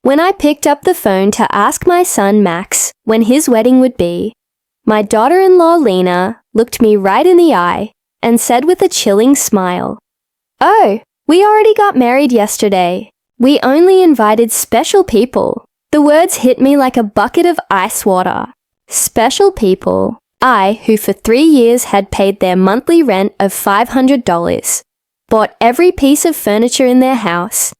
When I picked up the phone to ask my son Max when his wedding would be, my daughter-in-law Lena looked me right in the eye and said with a chilling smile, "Oh, we already got married yesterday. We only invited special people." The words hit me like a bucket of ice water. Special people. I, who for 3 years had paid their monthly rent of $500, bought every piece of furniture in their house,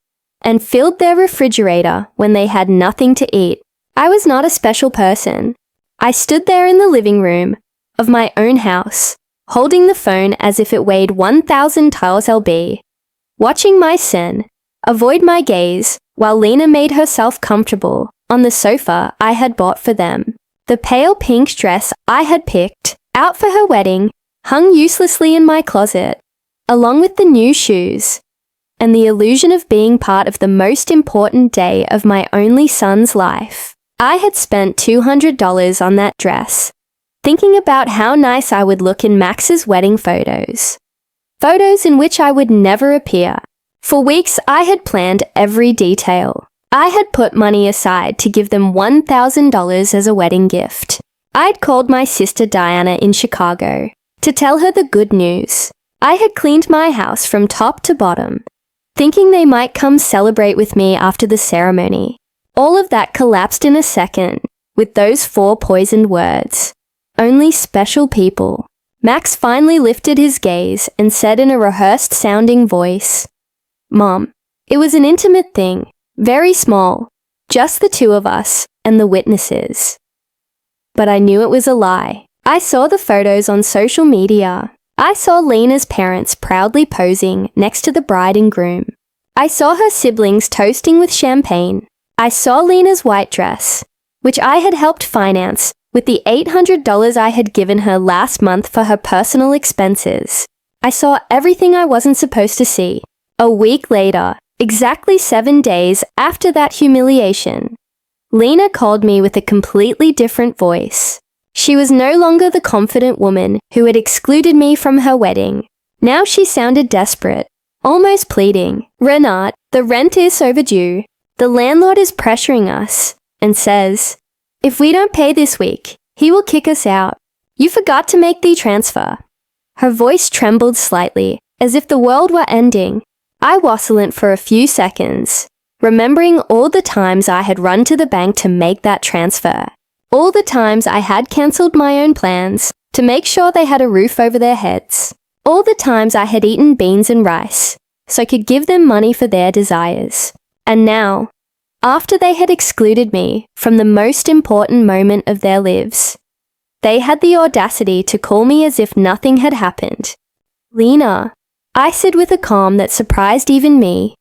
and filled their refrigerator when they had nothing to eat. I was not a special person. I stood there in the living room of my own house, holding the phone as if it weighed 1,000 tiles lb, watching my son avoid my gaze while Lena made herself comfortable on the sofa I had bought for them. The pale pink dress I had picked out for her wedding hung uselessly in my closet, along with the new shoes, and the illusion of being part of the most important day of my only son's life. I had spent $200 on that dress, thinking about how nice I would look in Max's wedding photos. Photos in which I would never appear. For weeks I had planned every detail. I had put money aside to give them $1,000 as a wedding gift. I'd called my sister Diana in Chicago to tell her the good news. I had cleaned my house from top to bottom, thinking they might come celebrate with me after the ceremony. All of that collapsed in a second with those 4 poisoned words. Only special people. Max finally lifted his gaze and said in a rehearsed-sounding voice, "Mom, it was an intimate thing, very small, just the 2 of us and the witnesses." But I knew it was a lie. I saw the photos on social media. I saw Lena's parents proudly posing next to the bride and groom. I saw her siblings toasting with champagne. I saw Lena's white dress, which I had helped finance with the $800 I had given her last month for her personal expenses. I saw everything I wasn't supposed to see. A week later, exactly 7 days after that humiliation, Lena called me with a completely different voice. She was no longer the confident woman who had excluded me from her wedding. Now she sounded desperate, almost pleading. "Renat, the rent is overdue. The landlord is pressuring us and says, if we don't pay this week, he will kick us out. You forgot to make the transfer." Her voice trembled slightly, as if the world were ending. I wasn't for a few seconds, remembering all the times I had run to the bank to make that transfer. All the times I had cancelled my own plans to make sure they had a roof over their heads. All the times I had eaten beans and rice so I could give them money for their desires. And now, after they had excluded me from the most important moment of their lives, they had the audacity to call me as if nothing had happened. "Lena," I said with a calm that surprised even me,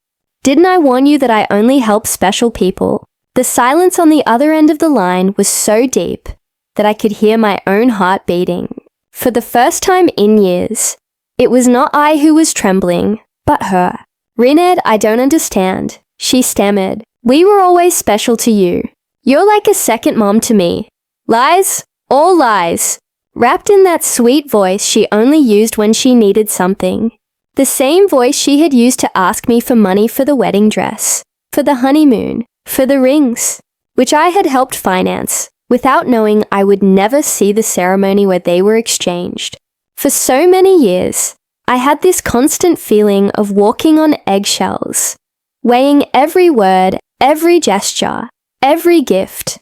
"didn't I warn you that I only help special people?" The silence on the other end of the line was so deep that I could hear my own heart beating. For the first time in years, it was not I who was trembling, but her. "Rined, I don't understand," she stammered. "We were always special to you. You're like a second mom to me." Lies, all lies, wrapped in that sweet voice she only used when she needed something. The same voice she had used to ask me for money for the wedding dress, for the honeymoon, for the rings, which I had helped finance, without knowing I would never see the ceremony where they were exchanged. For so many years, I had this constant feeling of walking on eggshells, weighing every word, every gesture, every gift,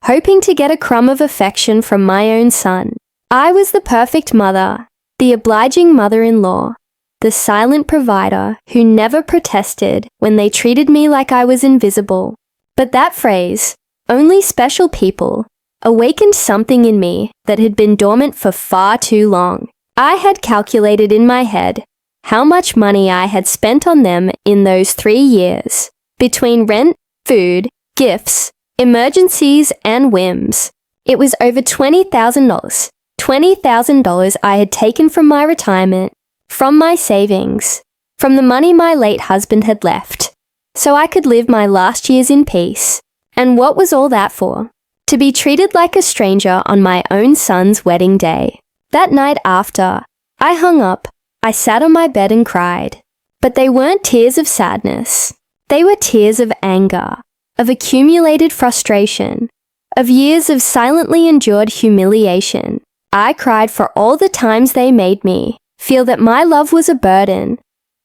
hoping to get a crumb of affection from my own son. I was the perfect mother, the obliging mother-in-law, the silent provider who never protested when they treated me like I was invisible. But that phrase, "only special people," awakened something in me that had been dormant for far too long. I had calculated in my head how much money I had spent on them in those 3 years, between rent, food, gifts, emergencies, and whims. It was over $20,000. $20,000 I had taken from my retirement, from my savings, from the money my late husband had left, so I could live my last years in peace. And what was all that for? To be treated like a stranger on my own son's wedding day. That night after, I hung up, I sat on my bed and cried. But they weren't tears of sadness. They were tears of anger. of accumulated frustration, of years of silently endured humiliation. I cried for all the times they made me feel that my love was a burden,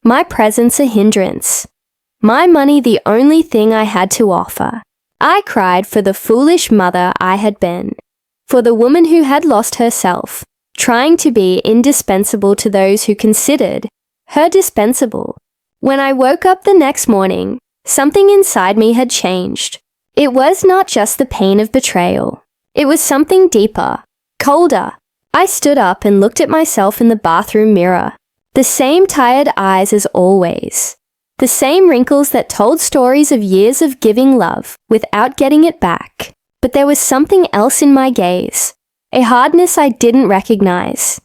my presence a hindrance, my money the only thing I had to offer. I cried for the foolish mother I had been, for the woman who had lost herself, trying to be indispensable to those who considered her dispensable. When I woke up the next morning, something inside me had changed. It was not just the pain of betrayal. It was something deeper, colder. I stood up and looked at myself in the bathroom mirror. The same tired eyes as always. The same wrinkles that told stories of years of giving love without getting it back. But there was something else in my gaze. A hardness I didn't recognize.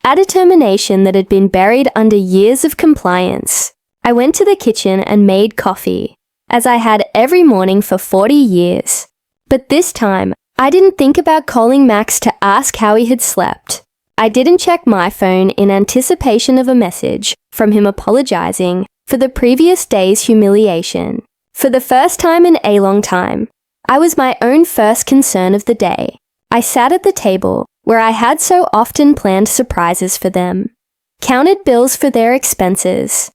A determination that had been buried under years of compliance. I went to the kitchen and made coffee, as I had every morning for 40 years. But this time, I didn't think about calling Max to ask how he had slept. I didn't check my phone in anticipation of a message from him apologizing for the previous day's humiliation. For the first time in a long time, I was my own first concern of the day. I sat at the table where I had so often planned surprises for them, counted bills for their expenses,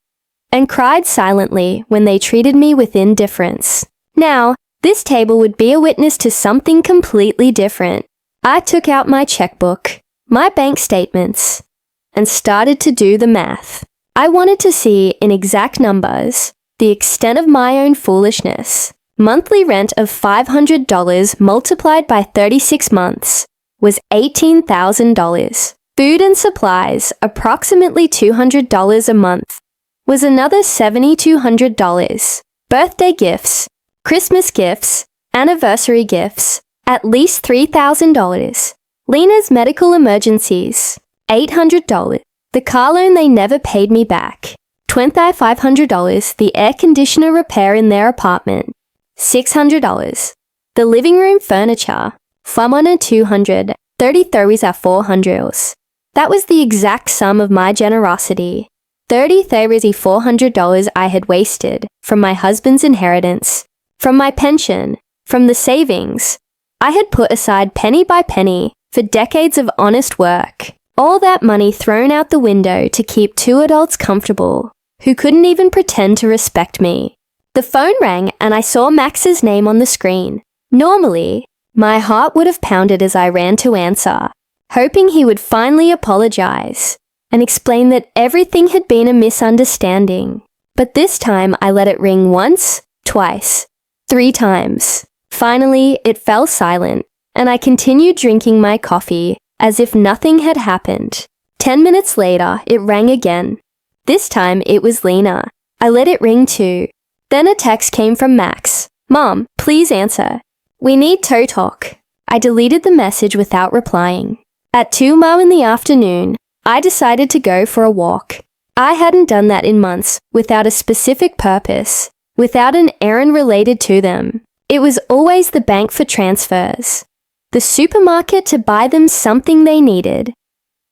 and cried silently when they treated me with indifference. Now, this table would be a witness to something completely different. I took out my checkbook, my bank statements, and started to do the math. I wanted to see in exact numbers the extent of my own foolishness. Monthly rent of $500 multiplied by 36 months was $18,000. Food and supplies, approximately $200 a month, was another $7,200. Birthday gifts, Christmas gifts, anniversary gifts, at least $3,000. Lena's medical emergencies, $800. The car loan they never paid me back, $2,500. The air conditioner repair in their apartment, $600. The living room furniture, $200. 33 are $400. That was the exact sum of my generosity. $400 I had wasted from my husband's inheritance, from my pension, from the savings I had put aside penny by penny for decades of honest work. All that money thrown out the window to keep two adults comfortable, who couldn't even pretend to respect me. The phone rang and I saw Max's name on the screen. Normally, my heart would have pounded as I ran to answer, hoping he would finally apologize and explain that everything had been a misunderstanding. But this time I let it ring once, twice, 3 times. Finally, it fell silent, and I continued drinking my coffee as if nothing had happened. 10 minutes later, it rang again. This time, it was Lena. I let it ring too. Then a text came from Max. "Mom, please answer. We need to talk." I deleted the message without replying. At 2 in the afternoon, I decided to go for a walk. I hadn't done that in months, without a specific purpose, without an errand related to them. It was always the bank for transfers, the supermarket to buy them something they needed,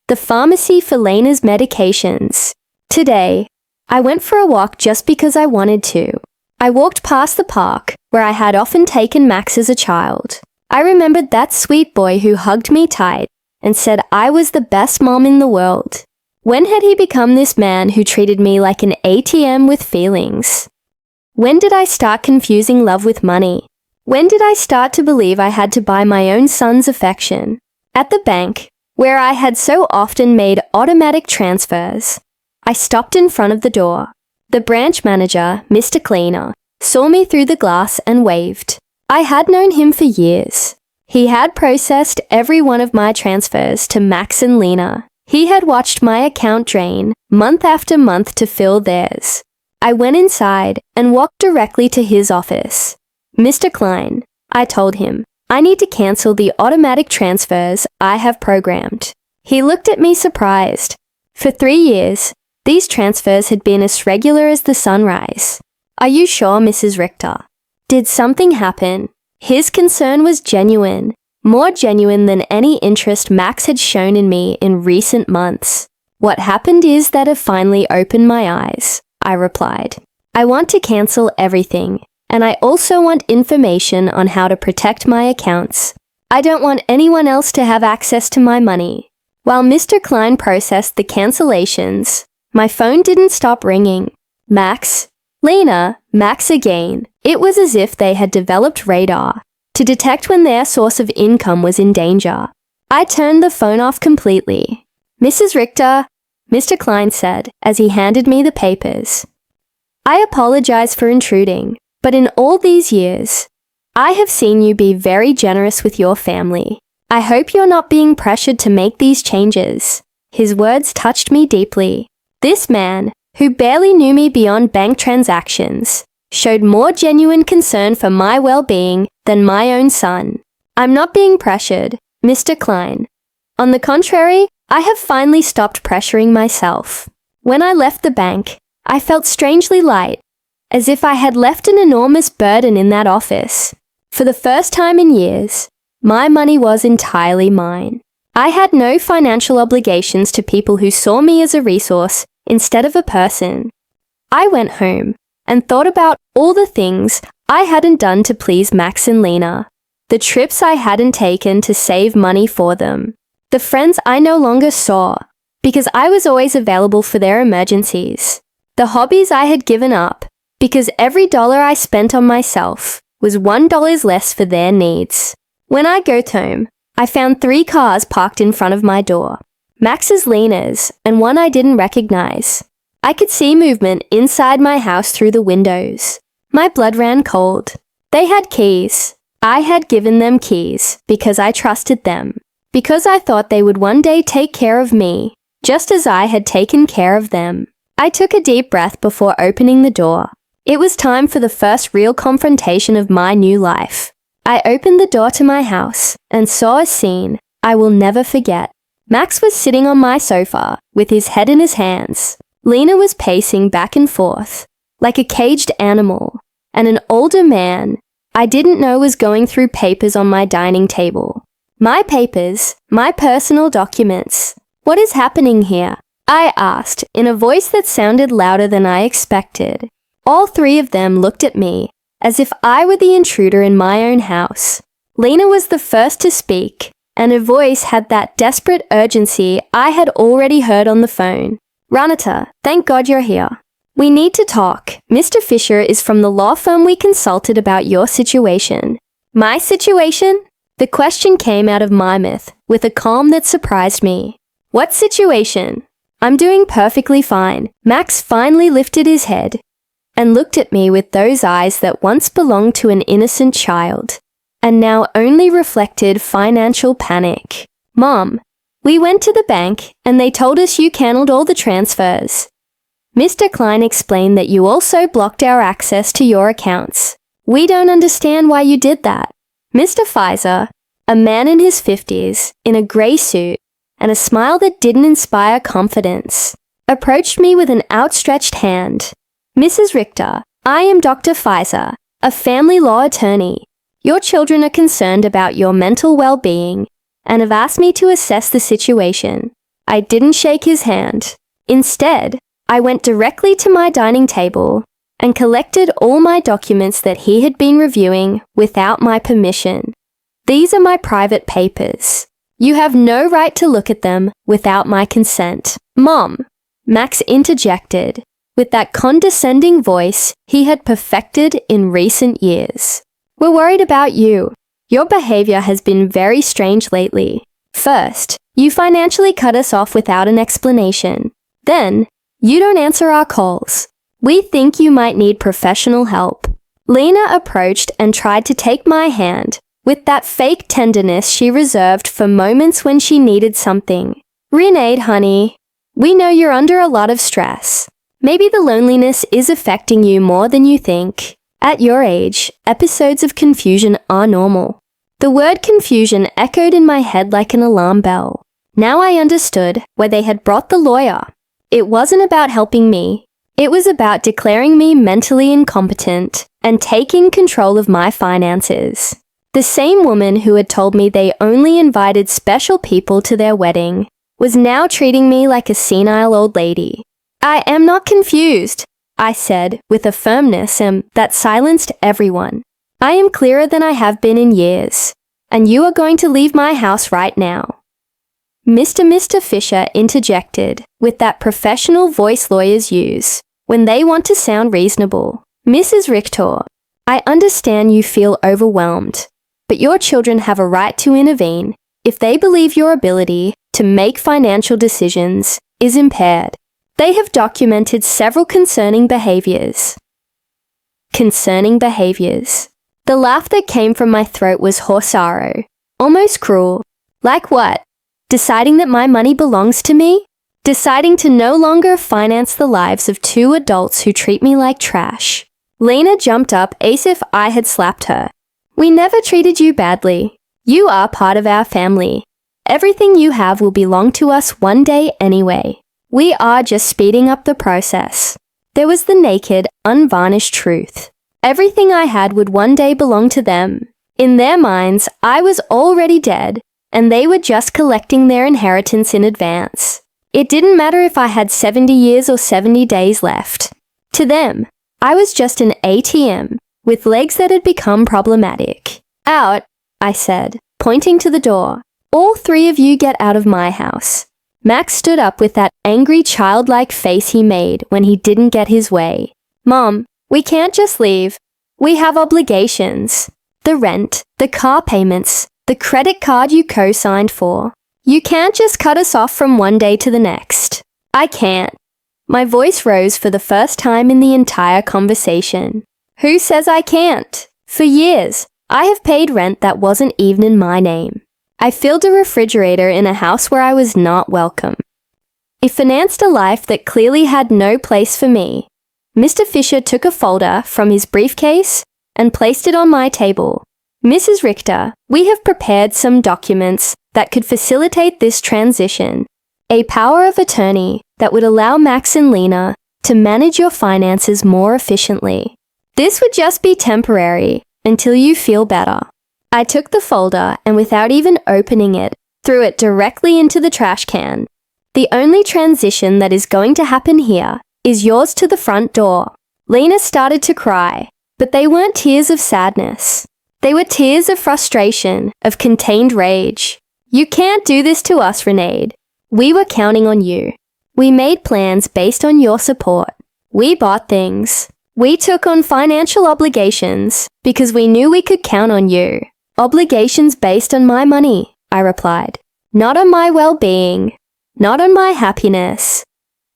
the pharmacy for Lena's medications. Today, I went for a walk just because I wanted to. I walked past the park where I had often taken Max as a child. I remembered that sweet boy who hugged me tight and said I was the best mom in the world. When had he become this man who treated me like an ATM with feelings? When did I start confusing love with money? When did I start to believe I had to buy my own son's affection? At the bank, where I had so often made automatic transfers, I stopped in front of the door. The branch manager, Mr. Cleaner, saw me through the glass and waved. I had known him for years. He had processed every one of my transfers to Max and Lena. He had watched my account drain month after month to fill theirs. I went inside and walked directly to his office. "Mr. Klein," I told him, "I need to cancel the automatic transfers I have programmed." He looked at me surprised. For 3 years, these transfers had been as regular as the sunrise. "Are you sure, Mrs. Richter? Did something happen?" His concern was genuine, more genuine than any interest Max had shown in me in recent months. "What happened is that it finally opened my eyes," I replied. "I want to cancel everything. and I also want information on how to protect my accounts. I don't want anyone else to have access to my money. While Mr. Klein processed the cancellations, my phone didn't stop ringing. Max, Lena, Max again. It was as if they had developed radar to detect when their source of income was in danger. I turned the phone off completely. Mrs. Richter, Mr. Klein said as he handed me the papers. I apologize for intruding, but in all these years, I have seen you be very generous with your family. I hope you're not being pressured to make these changes. His words touched me deeply. This man, who barely knew me beyond bank transactions, showed more genuine concern for my well-being than my own son. I'm not being pressured, Mr. Klein. On the contrary, I have finally stopped pressuring myself. When I left the bank, I felt strangely light, as if I had left an enormous burden in that office. For the first time in years, my money was entirely mine. I had no financial obligations to people who saw me as a resource instead of a person. I went home and thought about all the things I hadn't done to please Max and Lena, the trips I hadn't taken to save money for them, the friends I no longer saw because I was always available for their emergencies, the hobbies I had given up because every dollar I spent on myself was $1 less for their needs. When I got home, I found 3 cars parked in front of my door. Max's, Lena's, and one I didn't recognize. I could see movement inside my house through the windows. My blood ran cold. They had keys. I had given them keys because I trusted them, because I thought they would one day take care of me, just as I had taken care of them. I took a deep breath before opening the door. It was time for the first real confrontation of my new life. I opened the door to my house and saw a scene I will never forget. Max was sitting on my sofa with his head in his hands. Lena was pacing back and forth like a caged animal, and an older man I didn't know was going through papers on my dining table. My papers, my personal documents. What is happening here? I asked in a voice that sounded louder than I expected. All 3 of them looked at me as if I were the intruder in my own house. Lena was the first to speak, and her voice had that desperate urgency I had already heard on the phone. Ranita, thank God you're here. We need to talk. Mr. Fisher is from the law firm we consulted about your situation. My situation? The question came out of Mammoth with a calm that surprised me. What situation? I'm doing perfectly fine. Max finally lifted his head and looked at me with those eyes that once belonged to an innocent child, and now only reflected financial panic. Mom, we went to the bank and they told us you cancelled all the transfers. Mr. Klein explained that you also blocked our access to your accounts. We don't understand why you did that. Mr. Pfizer, a man in his 50s, in a grey suit, and a smile that didn't inspire confidence, approached me with an outstretched hand. Mrs. Richter, I am Dr. Pfizer, a family law attorney. Your children are concerned about your mental well-being and have asked me to assess the situation. I didn't shake his hand. Instead, I went directly to my dining table and collected all my documents that he had been reviewing without my permission. These are my private papers. You have no right to look at them without my consent. Mom, Max interjected, with that condescending voice he had perfected in recent years. We're worried about you. Your behavior has been very strange lately. First, you financially cut us off without an explanation. Then, you don't answer our calls. We think you might need professional help. Lena approached and tried to take my hand, with that fake tenderness she reserved for moments when she needed something. Renee, honey, we know you're under a lot of stress. Maybe the loneliness is affecting you more than you think. At your age, episodes of confusion are normal. The word confusion echoed in my head like an alarm bell. Now I understood why they had brought the lawyer. It wasn't about helping me. It was about declaring me mentally incompetent and taking control of my finances. The same woman who had told me they only invited special people to their wedding was now treating me like a senile old lady. I am not confused. I said with a firmness that silenced everyone. I am clearer than I have been in years, and you are going to leave my house right now. Mr. Fisher interjected with that professional voice lawyers use when they want to sound reasonable. Mrs. Richter, I understand you feel overwhelmed, but your children have a right to intervene if they believe your ability to make financial decisions is impaired. They have documented several concerning behaviors. Concerning behaviors. The laugh that came from my throat was horsaro, almost cruel. Like what? Deciding that my money belongs to me? Deciding to no longer finance the lives of two adults who treat me like trash. Lena jumped up as if I had slapped her. We never treated you badly. You are part of our family. Everything you have will belong to us one day anyway. We are just speeding up the process. There was the naked, unvarnished truth. Everything I had would one day belong to them. In their minds, I was already dead, and they were just collecting their inheritance in advance. It didn't matter if I had 70 years or 70 days left. To them, I was just an ATM with legs that had become problematic. Out, I said, pointing to the door. All three of you get out of my house. Max stood up with that angry childlike face he made when he didn't get his way. Mom, we can't just leave. We have obligations. The rent, the car payments, the credit card you co-signed for. You can't just cut us off from one day to the next. I can't. My voice rose for the first time in the entire conversation. Who says I can't? For years, I have paid rent that wasn't even in my name. I filled a refrigerator in a house where I was not welcome. I financed a life that clearly had no place for me. Mr. Fisher took a folder from his briefcase and placed it on my table. Mrs. Richter, we have prepared some documents that could facilitate this transition. A power of attorney that would allow Max and Lena to manage your finances more efficiently. This would just be temporary until you feel better. I took the folder and without even opening it, threw it directly into the trash can. The only transition that is going to happen here is yours to the front door. Lena started to cry, but they weren't tears of sadness. They were tears of frustration, of contained rage. You can't do this to us, Renaid. We were counting on you. We made plans based on your support. We bought things. We took on financial obligations because we knew we could count on you. Obligations based on my money, I replied. Not on my well-being. Not on my happiness.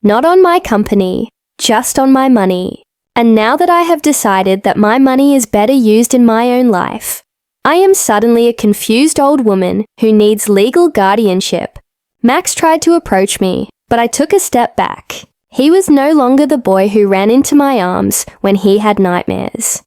Not on my company. Just on my money. And now that I have decided that my money is better used in my own life, I am suddenly a confused old woman who needs legal guardianship. Max tried to approach me, but I took a step back. He was no longer the boy who ran into my arms when he had nightmares.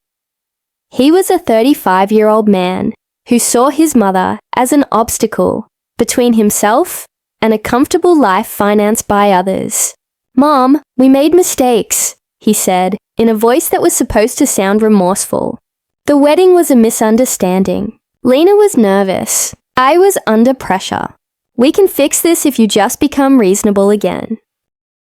He was a 35-year-old man who saw his mother as an obstacle between himself and a comfortable life financed by others. Mom, we made mistakes, he said, in a voice that was supposed to sound remorseful. The wedding was a misunderstanding. Lena was nervous. I was under pressure. We can fix this if you just become reasonable again.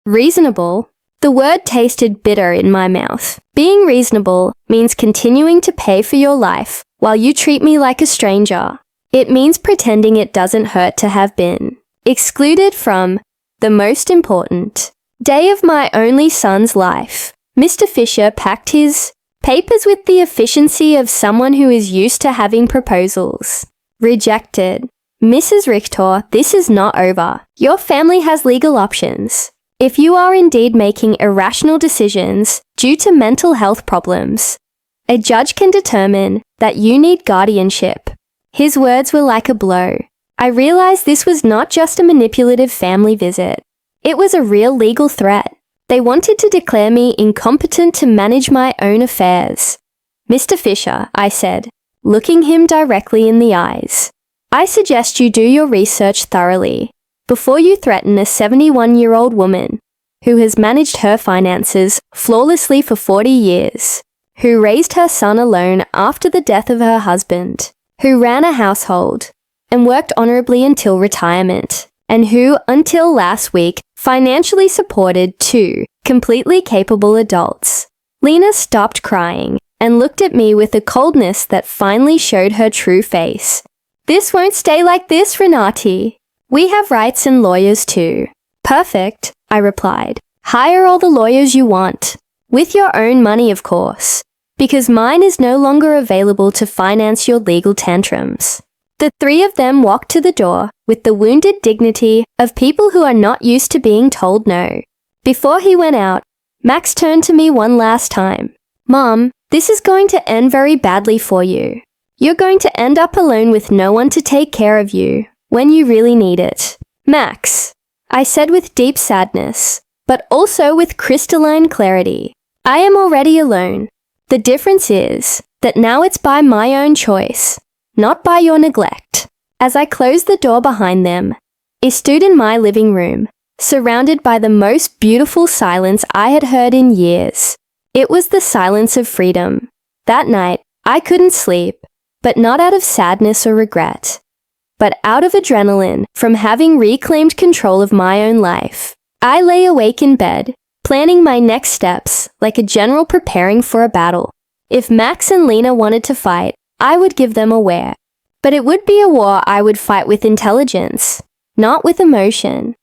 Reasonable? The word tasted bitter in my mouth. Being reasonable means continuing to pay for your life while you treat me like a stranger. It means pretending it doesn't hurt to have been excluded from the most important day of my only son's life. Mr. Fisher packed his papers with the efficiency of someone who is used to having proposals. Rejected. Mrs. Richter, this is not over. Your family has legal options. If you are indeed making irrational decisions due to mental health problems, a judge can determine that you need guardianship. His words were like a blow. I realized this was not just a manipulative family visit. It was a real legal threat. They wanted to declare me incompetent to manage my own affairs. Mr. Fisher, I said, looking him directly in the eyes, I suggest you do your research thoroughly before you threaten a 71-year-old woman who has managed her finances flawlessly for 40 years, who raised her son alone after the death of her husband, who ran a household and worked honorably until retirement, and who, until last week, financially supported 2 completely capable adults. Lena stopped crying and looked at me with a coldness that finally showed her true face. This won't stay like this, Renati. We have rights and lawyers too. Perfect, I replied. Hire all the lawyers you want. With your own money, of course. Because mine is no longer available to finance your legal tantrums. The 3 of them walked to the door with the wounded dignity of people who are not used to being told no. Before he went out, Max turned to me one last time. Mom, this is going to end very badly for you. You're going to end up alone with no one to take care of you when you really need it. Max, I said with deep sadness, but also with crystalline clarity. I am already alone. The difference is that now it's by my own choice, not by your neglect. As I closed the door behind them, I stood in my living room, surrounded by the most beautiful silence I had heard in years. It was the silence of freedom. That night, I couldn't sleep, but not out of sadness or regret, but out of adrenaline from having reclaimed control of my own life. I lay awake in bed, planning my next steps like a general preparing for a battle. If Max and Lena wanted to fight, I would give them a wear. But it would be a war I would fight with intelligence, not with emotion.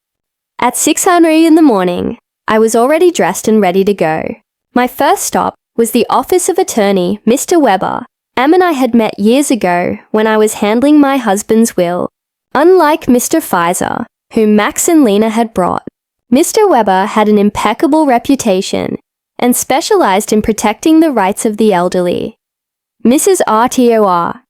At 6:00 in the morning, I was already dressed and ready to go. My first stop was the office of attorney, Mr. Weber. Am and I had met years ago when I was handling my husband's will. Unlike Mr. Pfizer, whom Max and Lena had brought, Mr. Weber had an impeccable reputation and specialized in protecting the rights of the elderly. Mrs. RTOR.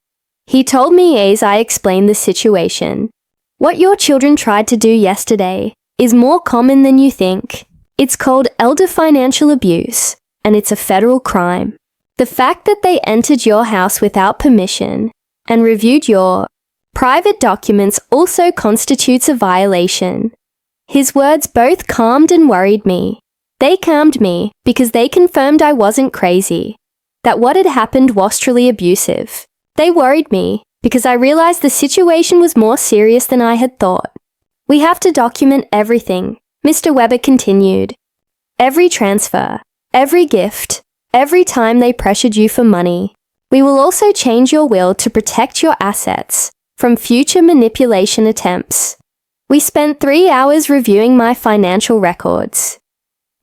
He told me as I explained the situation. What your children tried to do yesterday is more common than you think. It's called elder financial abuse, and it's a federal crime. The fact that they entered your house without permission and reviewed your private documents also constitutes a violation. His words both calmed and worried me. They calmed me because they confirmed I wasn't crazy, that what had happened was truly abusive. They worried me because I realized the situation was more serious than I had thought. We have to document everything, Mr. Weber continued. Every transfer, every gift, every time they pressured you for money. We will also change your will to protect your assets from future manipulation attempts. We spent 3 hours reviewing my financial records.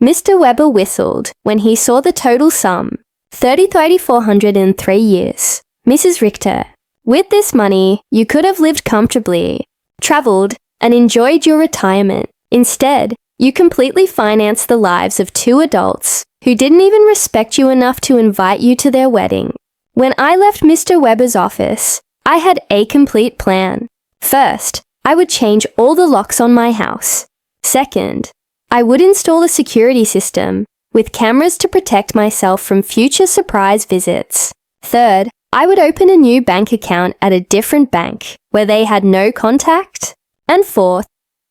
Mr. Weber whistled when he saw the total sum, $30,400 in 3 years. Mrs. Richter, with this money, you could have lived comfortably, traveled, and enjoyed your retirement. Instead, you completely financed the lives of 2 adults who didn't even respect you enough to invite you to their wedding. When I left Mr. Weber's office, I had a complete plan. First, I would change all the locks on my house. Second, I would install a security system with cameras to protect myself from future surprise visits. Third, I would open a new bank account at a different bank where they had no contact. And fourth,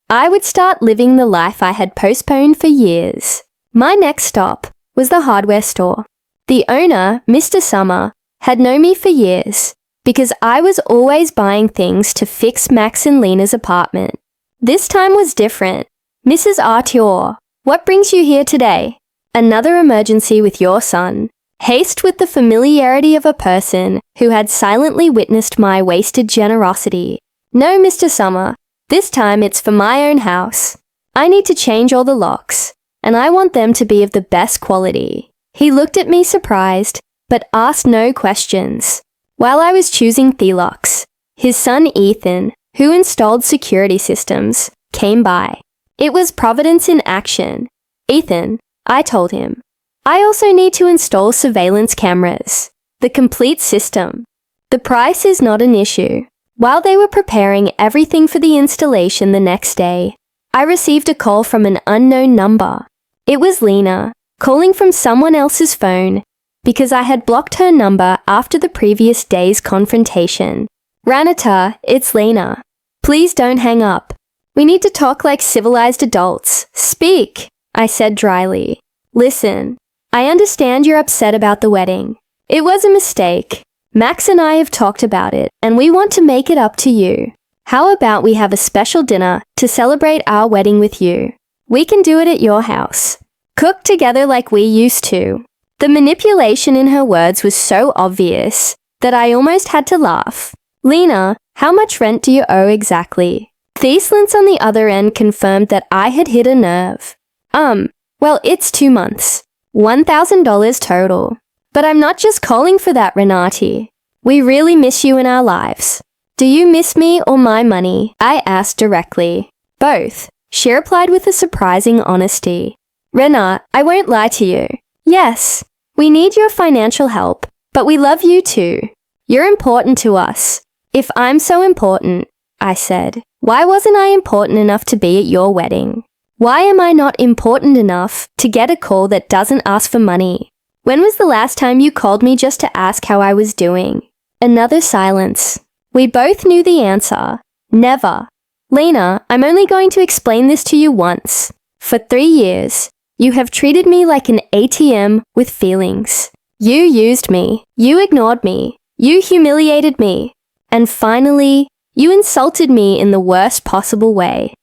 I would start living the life I had postponed for years. My next stop was the hardware store. The owner, Mr. Summer, had known me for years because I was always buying things to fix Max and Lena's apartment. This time was different. Mrs. Artur, what brings you here today? Another emergency with your son. Haste with the familiarity of a person who had silently witnessed my wasted generosity. No, Mr. Summer, this time it's for my own house. I need to change all the locks, and I want them to be of the best quality. He looked at me surprised, but asked no questions. While I was choosing the locks, his son Ethan, who installed security systems, came by. It was Providence in action. Ethan, I told him, I also need to install surveillance cameras. The complete system. The price is not an issue. While they were preparing everything for the installation the next day, I received a call from an unknown number. It was Lena, calling from someone else's phone, because I had blocked her number after the previous day's confrontation. Ranita, it's Lena. Please don't hang up. We need to talk like civilized adults. Speak, I said dryly. Listen, I understand you're upset about the wedding. It was a mistake. Max and I have talked about it, and we want to make it up to you. How about we have a special dinner to celebrate our wedding with you? We can do it at your house. Cook together like we used to. The manipulation in her words was so obvious that I almost had to laugh. Lena, how much rent do you owe exactly? Thieslins on the other end confirmed that I had hit a nerve. Well, it's 2 months. $1,000 total. But I'm not just calling for that, Renati. We really miss you in our lives. Do you miss me or my money? I asked directly. Both, she replied with a surprising honesty. Renat, I won't lie to you. Yes, we need your financial help, but we love you too. You're important to us. If I'm so important, I said, why wasn't I important enough to be at your wedding? Why am I not important enough to get a call that doesn't ask for money? When was the last time you called me just to ask how I was doing? Another silence. We both knew the answer. Never. Lena, I'm only going to explain this to you once. For 3 years, you have treated me like an ATM with feelings. You used me. You ignored me. You humiliated me. And finally, you insulted me in the worst possible way.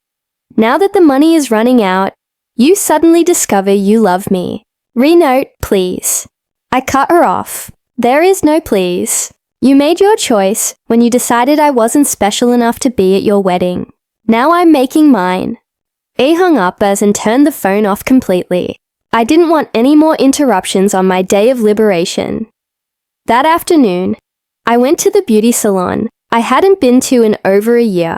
Now that the money is running out, you suddenly discover you love me. Renote, please. I cut her off. There is no please. You made your choice when you decided I wasn't special enough to be at your wedding. Now I'm making mine. E hung up and turned the phone off completely. I didn't want any more interruptions on my day of liberation. That afternoon, I went to the beauty salon I hadn't been to in over a year.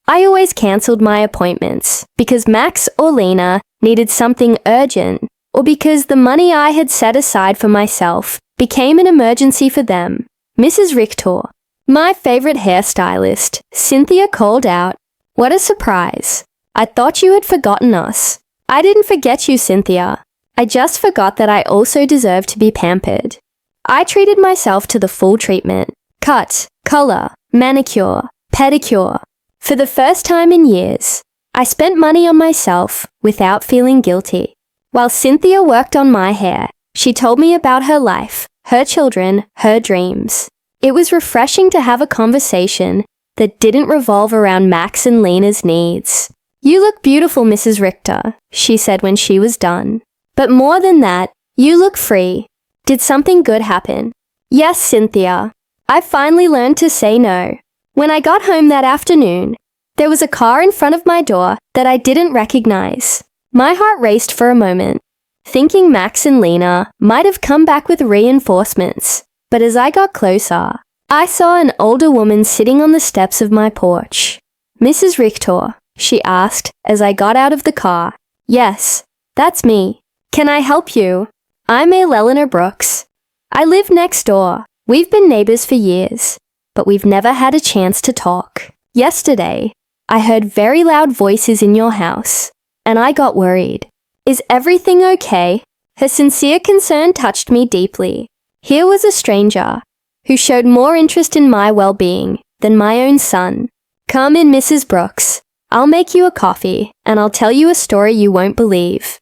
I always cancelled my appointments because Max or Lena needed something urgent, or because the money I had set aside for myself became an emergency for them. Mrs. Richter, my favorite hairstylist, Cynthia, called out, "What a surprise. I thought you had forgotten us." I didn't forget you, Cynthia. I just forgot that I also deserve to be pampered. I treated myself to the full treatment. Cut, color, manicure, pedicure. For the first time in years, I spent money on myself without feeling guilty. While Cynthia worked on my hair, she told me about her life, her children, her dreams. It was refreshing to have a conversation that didn't revolve around Max and Lena's needs. "You look beautiful, Mrs. Richter," she said when she was done. "But more than that, you look free. Did something good happen?" "Yes, Cynthia. I finally learned to say no. When I got home that afternoon, there was a car in front of my door that I didn't recognize. My heart raced for a moment, thinking Max and Lena might have come back with reinforcements. But as I got closer, I saw an older woman sitting on the steps of my porch. "Mrs. Richter," she asked as I got out of the car. "Yes, that's me. Can I help you? I'm Eleanor Brooks. I live next door. We've been neighbors for years, but we've never had a chance to talk. Yesterday, I heard very loud voices in your house, and I got worried. Is everything okay?" Her sincere concern touched me deeply. Here was a stranger who showed more interest in my well-being than my own son. "Come in, Mrs. Brooks. I'll make you a coffee, and I'll tell you a story you won't believe."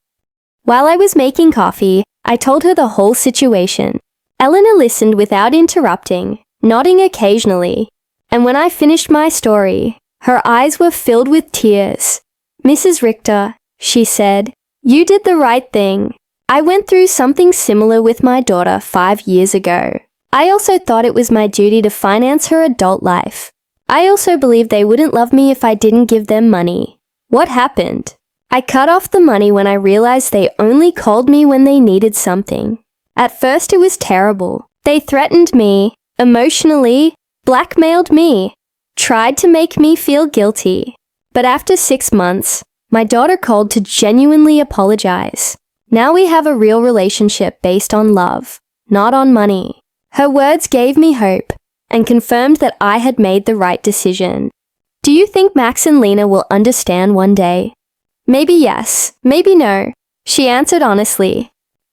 While I was making coffee, I told her the whole situation. Eleanor listened without interrupting, nodding occasionally, and when I finished my story, her eyes were filled with tears. "Mrs. Richter," she said, "you did the right thing. I went through something similar with my daughter 5 years ago. I also thought it was my duty to finance her adult life. I also believed they wouldn't love me if I didn't give them money. What happened? I cut off the money when I realized they only called me when they needed something. At first it was terrible. They threatened me, emotionally, blackmailed me, tried to make me feel guilty. But after 6 months, my daughter called to genuinely apologize. Now we have a real relationship based on love, not on money." Her words gave me hope and confirmed that I had made the right decision. "Do you think Max and Lena will understand one day?" "Maybe yes, maybe no," she answered honestly.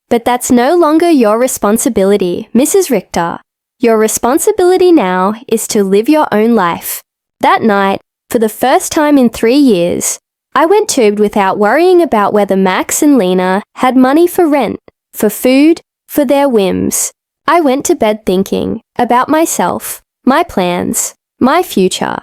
"But that's no longer your responsibility, Mrs. Richter. Your responsibility now is to live your own life." That night, for the first time in 3 years, I went tubed without worrying about whether Max and Lena had money for rent, for food, for their whims. I went to bed thinking about myself, my plans, my future,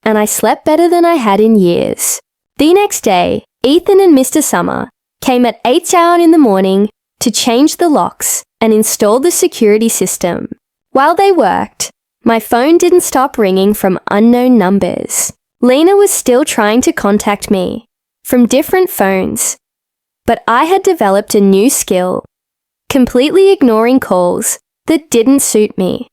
and I slept better than I had in years. The next day, Ethan and Mr. Summer came at 8 a.m. in the morning to change the locks and install the security system. While they worked, my phone didn't stop ringing from unknown numbers. Lena was still trying to contact me from different phones, but I had developed a new skill, completely ignoring calls that didn't suit me.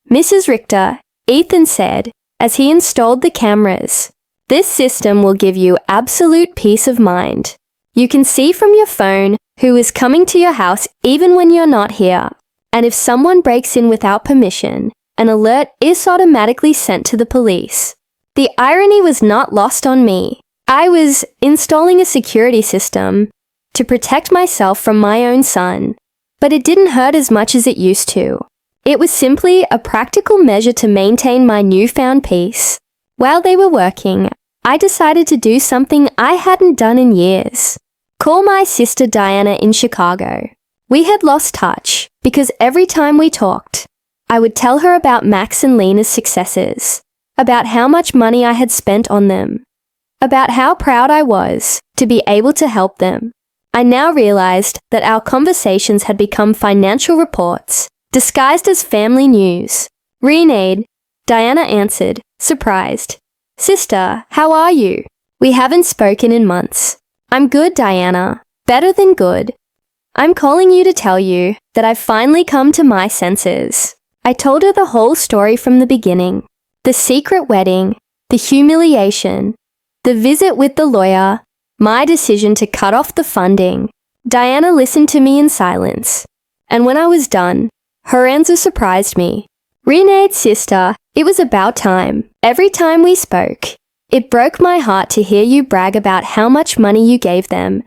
Mrs. Richter, Ethan said, as he installed the cameras, "This system will give you absolute peace of mind. You can see from your phone who is coming to your house even when you're not here. And if someone breaks in without permission, an alert is automatically sent to the police." The irony was not lost on me. I was installing a security system to protect myself from my own son, but it didn't hurt as much as it used to. It was simply a practical measure to maintain my newfound peace. While they were working, I decided to do something I hadn't done in years. Call my sister Diana in Chicago. We had lost touch because every time we talked, I would tell her about Max and Lena's successes, about how much money I had spent on them, about how proud I was to be able to help them. I now realized that our conversations had become financial reports, disguised as family news. "Renade," Diana answered, surprised. "Sister, how are you? We haven't spoken in months." "I'm good, Diana. Better than good. I'm calling you to tell you that I've finally come to my senses." I told her the whole story from the beginning. The secret wedding, the humiliation, the visit with the lawyer, my decision to cut off the funding. Diana listened to me in silence, and when I was done, her answer surprised me. "Renade's sister, it was about time. Every time we spoke, it broke my heart to hear you brag about how much money you gave them,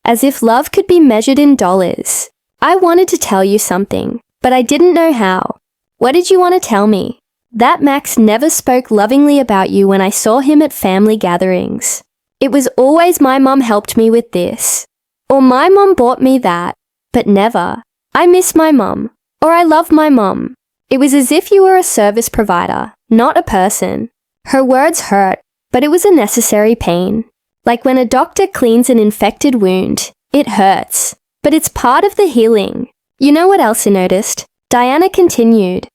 as if love could be measured in dollars. I wanted to tell you something, but I didn't know how. What did you want to tell me?" "That Max never spoke lovingly about you when I saw him at family gatherings. It was always my mom helped me with this, or my mom bought me that, but never, I miss my mom, or I love my mom. It was as if you were a service provider, not a person." Her words hurt, but it was a necessary pain. Like when a doctor cleans an infected wound, it hurts, but it's part of the healing. "You know what else I noticed?" Diana continued.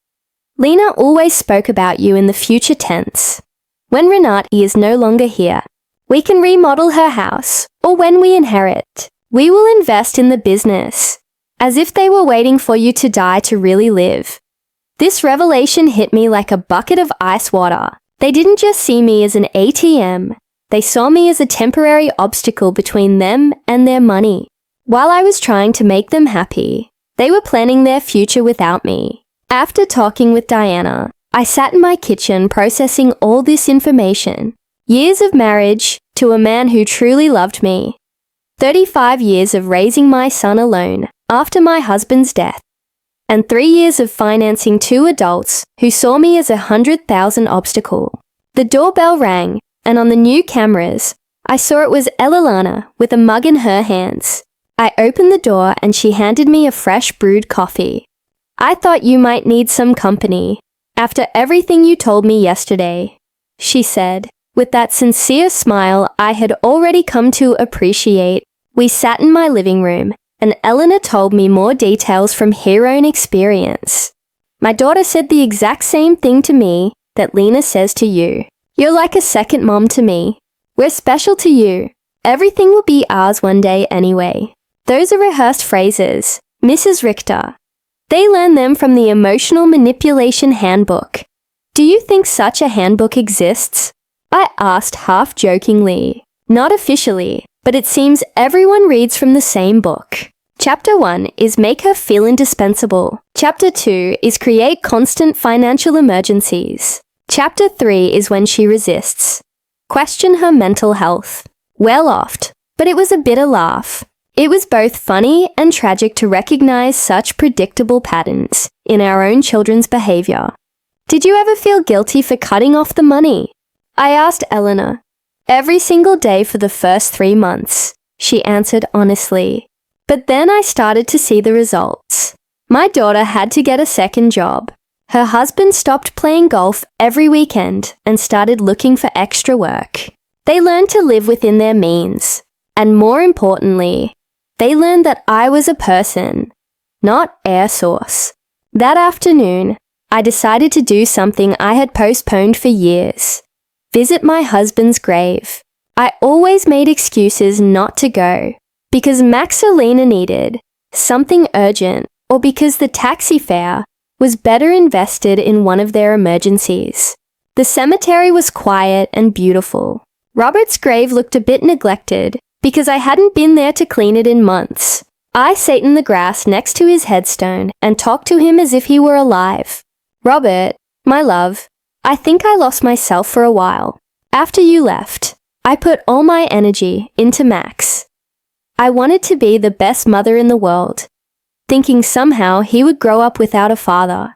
"Lena always spoke about you in the future tense. When Renat is no longer here, we can remodel her house, or when we inherit, we will invest in the business, as if they were waiting for you to die to really live." This revelation hit me like a bucket of ice water. They didn't just see me as an ATM, they saw me as a temporary obstacle between them and their money. While I was trying to make them happy, they were planning their future without me. After talking with Diana, I sat in my kitchen processing all this information. Years of marriage to a man who truly loved me. 35 years of raising my son alone after my husband's death. And 3 years of financing 2 adults who saw me as a 100,000 obstacle. The doorbell rang, and on the new cameras, I saw it was Elalana with a mug in her hands. I opened the door and she handed me a fresh brewed coffee. "I thought you might need some company after everything you told me yesterday," she said, with that sincere smile I had already come to appreciate. We sat in my living room, and Eleanor told me more details from her own experience. "My daughter said the exact same thing to me that Lena says to you. You're like a second mom to me. We're special to you. Everything will be ours one day anyway." Those are rehearsed phrases, Mrs. Richter. They learn them from the Emotional Manipulation Handbook. "Do you think such a handbook exists?" I asked half-jokingly. "Not officially, but it seems everyone reads from the same book. Chapter 1 is Make Her Feel Indispensable. Chapter 2 is Create Constant Financial Emergencies. Chapter 3 is When She Resists. Question her mental health." Well oft, but it was a bitter laugh. It was both funny and tragic to recognize such predictable patterns in our own children's behavior. "Did you ever feel guilty for cutting off the money?" I asked Eleanor. "Every single day for the first 3 months," she answered honestly. But then I started to see the results. My daughter had to get a second job. Her husband stopped playing golf every weekend and started looking for extra work. They learned to live within their means. And more importantly, they learned that I was a person, not air source. That afternoon, I decided to do something I had postponed for years. Visit my husband's grave. I always made excuses not to go, because Max or Lena needed something urgent, or because the taxi fare was better invested in one of their emergencies. The cemetery was quiet and beautiful. Robert's grave looked a bit neglected, because I hadn't been there to clean it in months. I sat in the grass next to his headstone and talked to him as if he were alive. Robert, my love, I think I lost myself for a while. After you left, I put all my energy into Max. I wanted to be the best mother in the world, thinking somehow he would grow up without a father.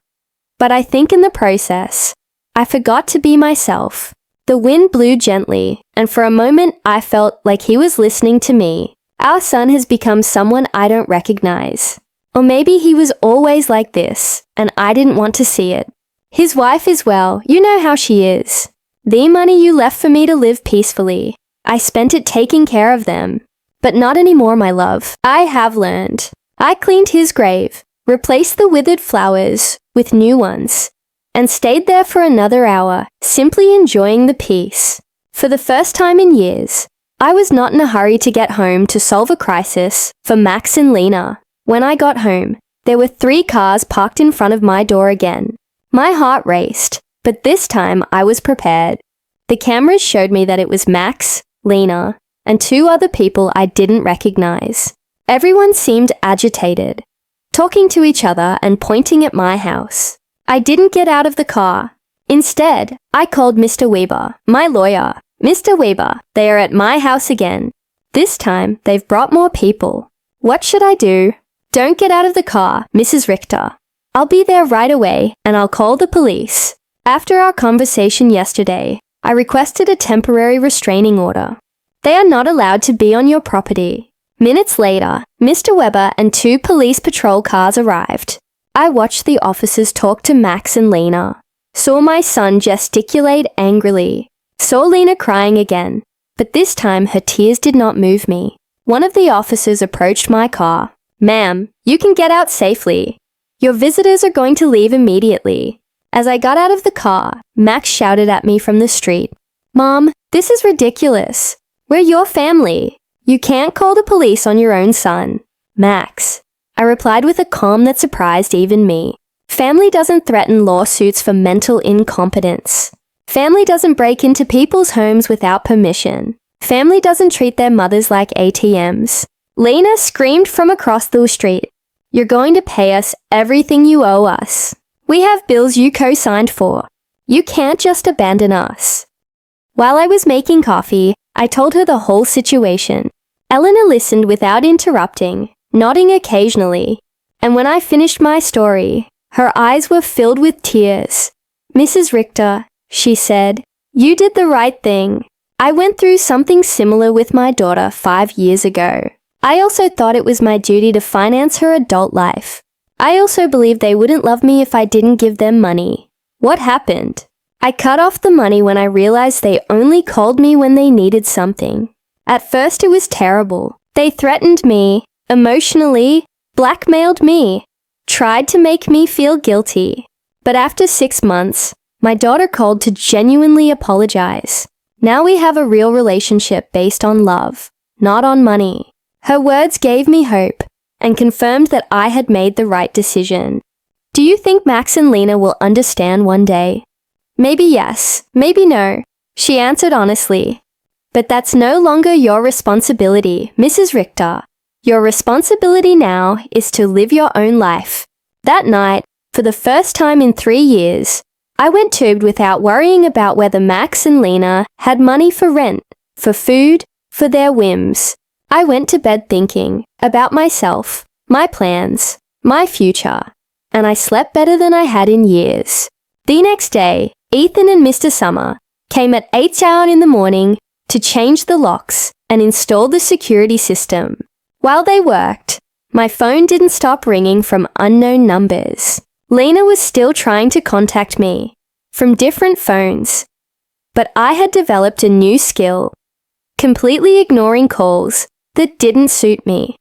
But I think in the process, I forgot to be myself. The wind blew gently, and for a moment I felt like he was listening to me. Our son has become someone I don't recognize. Or maybe he was always like this, and I didn't want to see it. His wife is well, you know how she is. The money you left for me to live peacefully, I spent it taking care of them. But not anymore, my love. I have learned. I cleaned his grave, replaced the withered flowers with new ones, and stayed there for another hour, simply enjoying the peace. For the first time in years, I was not in a hurry to get home to solve a crisis for Max and Lena. When I got home, there were 3 cars parked in front of my door again. My heart raced, but this time I was prepared. The cameras showed me that it was Max, Lena, and 2 other people I didn't recognize. Everyone seemed agitated, talking to each other and pointing at my house. I didn't get out of the car. Instead, I called Mr. Weber, my lawyer. Mr. Weber, they are at my house again. This time, they've brought more people. What should I do? Don't get out of the car, Mrs. Richter. I'll be there right away, and I'll call the police. After our conversation yesterday, I requested a temporary restraining order. They are not allowed to be on your property. Minutes later, Mr. Weber and 2 police patrol cars arrived. I watched the officers talk to Max and Lena, saw my son gesticulate angrily, saw Lena crying again, but this time her tears did not move me. One of the officers approached my car. Ma'am, you can get out safely. Your visitors are going to leave immediately. As I got out of the car, Max shouted at me from the street. Mom, this is ridiculous. We're your family. You can't call the police on your own son. Max, I replied with a calm that surprised even me. Family doesn't threaten lawsuits for mental incompetence. Family doesn't break into people's homes without permission. Family doesn't treat their mothers like ATMs. Lena screamed from across the street. You're going to pay us everything you owe us. We have bills you co-signed for. You can't just abandon us. While I was making coffee, I told her the whole situation. Eleanor listened without interrupting, nodding occasionally, and when I finished my story, her eyes were filled with tears. Mrs. Richter, she said, you did the right thing. I went through something similar with my daughter 5 years ago. I also thought it was my duty to finance her adult life. I also believed they wouldn't love me if I didn't give them money. What happened? I cut off the money when I realized they only called me when they needed something. At first it was terrible. They threatened me, emotionally, blackmailed me, tried to make me feel guilty. But after 6 months, my daughter called to genuinely apologize. Now we have a real relationship based on love, not on money. Her words gave me hope and confirmed that I had made the right decision. Do you think Max and Lena will understand one day? Maybe yes, maybe no, she answered honestly. But that's no longer your responsibility, Mrs. Richter. Your responsibility now is to live your own life. That night, for the first time in 3 years, I went tubed without worrying about whether Max and Lena had money for rent, for food, for their whims. I went to bed thinking about myself, my plans, my future, and I slept better than I had in years. The next day, Ethan and Mr. Summer came at 8 hours in the morning to change the locks and install the security system. While they worked, my phone didn't stop ringing from unknown numbers. Lena was still trying to contact me from different phones, but I had developed a new skill, completely ignoring calls that didn't suit me.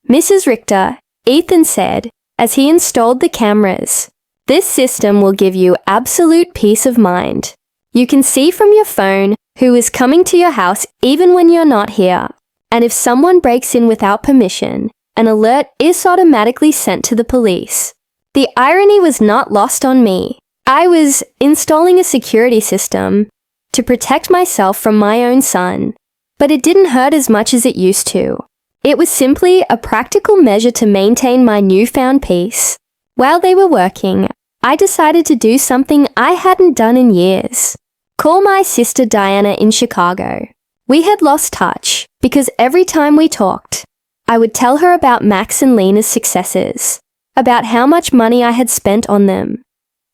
Mrs. Richter, Ethan said, as he installed the cameras, "This system will give you absolute peace of mind. You can see from your phone who is coming to your house even when you're not here. And if someone breaks in without permission, an alert is automatically sent to the police." The irony was not lost on me. I was installing a security system to protect myself from my own son, but it didn't hurt as much as it used to. It was simply a practical measure to maintain my newfound peace. While they were working, I decided to do something I hadn't done in years. Call my sister Diana in Chicago. We had lost touch because every time we talked, I would tell her about Max and Lena's successes, about how much money I had spent on them,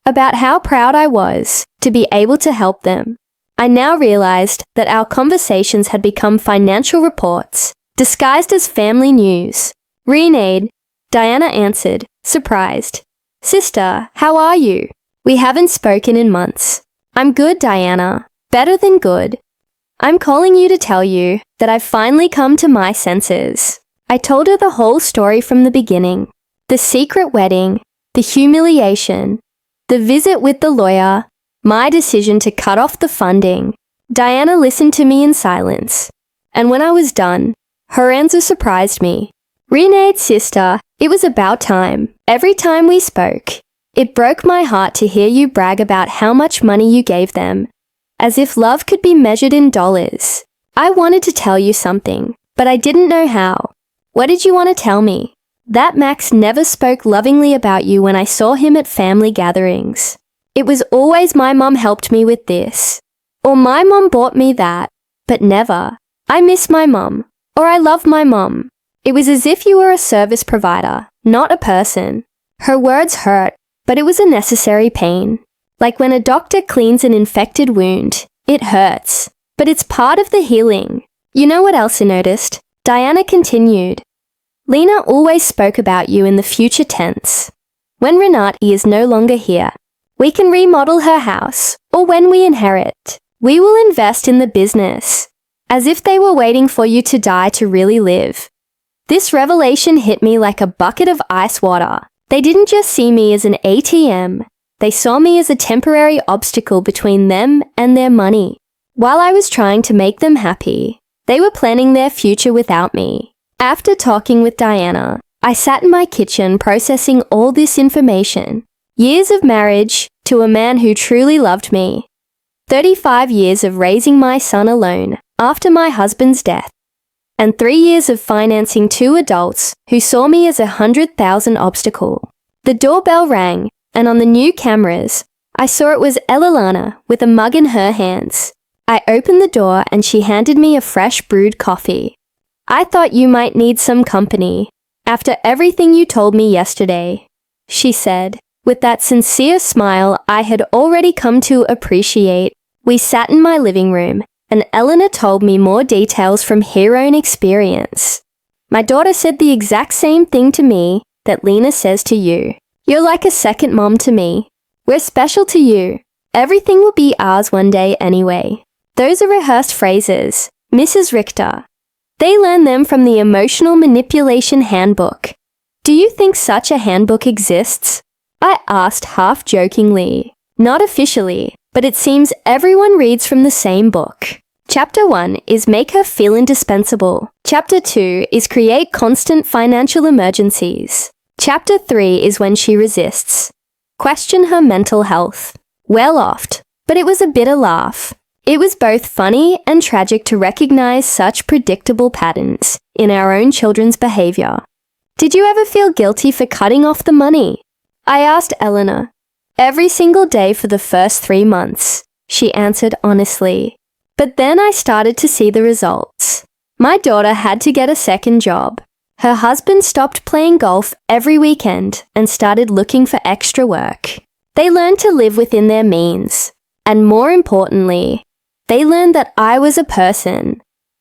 about how proud I was to be able to help them. I now realized that our conversations had become financial reports, disguised as family news. "Renade," Diana answered, surprised. "Sister, how are you? We haven't spoken in months." "I'm good, Diana. Better than good. I'm calling you to tell you that I've finally come to my senses." I told her the whole story from the beginning. The secret wedding, the humiliation, the visit with the lawyer, my decision to cut off the funding. Diana listened to me in silence. And when I was done, her answer surprised me. "Renade, sister, it was about time. Every time we spoke, it broke my heart to hear you brag about how much money you gave them, as if love could be measured in dollars. I wanted to tell you something, but I didn't know how. What did you want to tell me?" "That Max never spoke lovingly about you when I saw him at family gatherings. It was always my mom helped me with this, or my mom bought me that, but never, I miss my mom, or I love my mom. It was as if you were a service provider, not a person." Her words hurt, but it was a necessary pain. Like when a doctor cleans an infected wound, it hurts, but it's part of the healing. "You know what else I noticed?" Diana continued. "Lena always spoke about you in the future tense. When Renate is no longer here, we can remodel her house, or when we inherit, we will invest in the business, as if they were waiting for you to die to really live." This revelation hit me like a bucket of ice water. They didn't just see me as an ATM, they saw me as a temporary obstacle between them and their money. While I was trying to make them happy, they were planning their future without me. After talking with Diana, I sat in my kitchen processing all this information. Years of marriage to a man who truly loved me. 35 years of raising my son alone after my husband's death. And 3 years of financing 2 adults who saw me as a 100,000 obstacle. The doorbell rang, and on the new cameras, I saw it was Elalana with a mug in her hands. I opened the door and she handed me a fresh brewed coffee. "I thought you might need some company after everything you told me yesterday," she said, with that sincere smile I had already come to appreciate. We sat in my living room, and Eleanor told me more details from her own experience. "My daughter said the exact same thing to me that Lena says to you. You're like a second mom to me. We're special to you. Everything will be ours one day anyway." Those are rehearsed phrases, Mrs. Richter. They learn them from the Emotional Manipulation Handbook. "Do you think such a handbook exists?" I asked half-jokingly. "Not officially, but it seems everyone reads from the same book." Chapter 1 is Make Her Feel Indispensable. Chapter 2 is Create Constant Financial Emergencies. Chapter 3 is When She Resists. Question her mental health. Well oft, but it was a bitter laugh. It was both funny and tragic to recognize such predictable patterns in our own children's behavior. "Did you ever feel guilty for cutting off the money?" I asked Eleanor. "Every single day for the first 3 months," she answered honestly. But then I started to see the results. My daughter had to get a second job. Her husband stopped playing golf every weekend and started looking for extra work. They learned to live within their means. And more importantly, they learned that I was a person,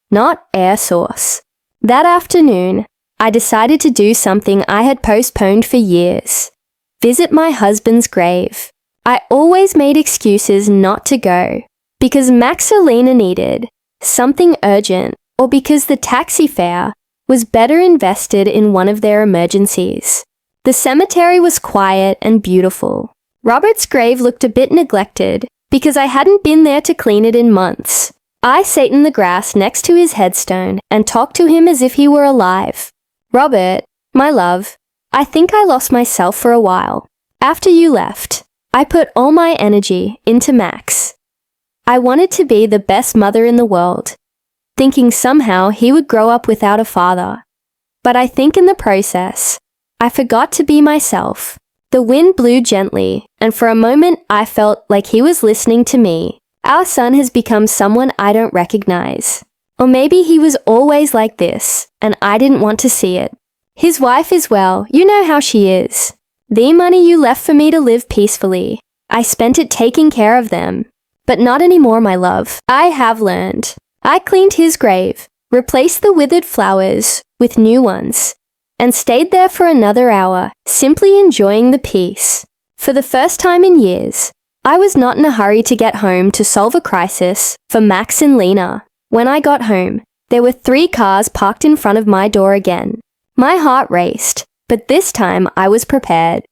not air source. That afternoon, I decided to do something I had postponed for years. Visit my husband's grave. I always made excuses not to go, because Max or Lena needed something urgent, or because the taxi fare was better invested in one of their emergencies. The cemetery was quiet and beautiful. Robert's grave looked a bit neglected because I hadn't been there to clean it in months. I sat in the grass next to his headstone and talked to him as if he were alive. Robert, my love, I think I lost myself for a while. After you left, I put all my energy into Max. I wanted to be the best mother in the world, thinking somehow he would grow up without a father. But I think in the process, I forgot to be myself. The wind blew gently, and for a moment I felt like he was listening to me. Our son has become someone I don't recognize. Or maybe he was always like this, and I didn't want to see it. His wife is well, you know how she is. The money you left for me to live peacefully, I spent it taking care of them. But not anymore, my love. I have learned. I cleaned his grave, replaced the withered flowers with new ones, and stayed there for another hour, simply enjoying the peace. For the first time in years, I was not in a hurry to get home to solve a crisis for Max and Lena. When I got home, there were 3 cars parked in front of my door again. My heart raced, but this time I was prepared.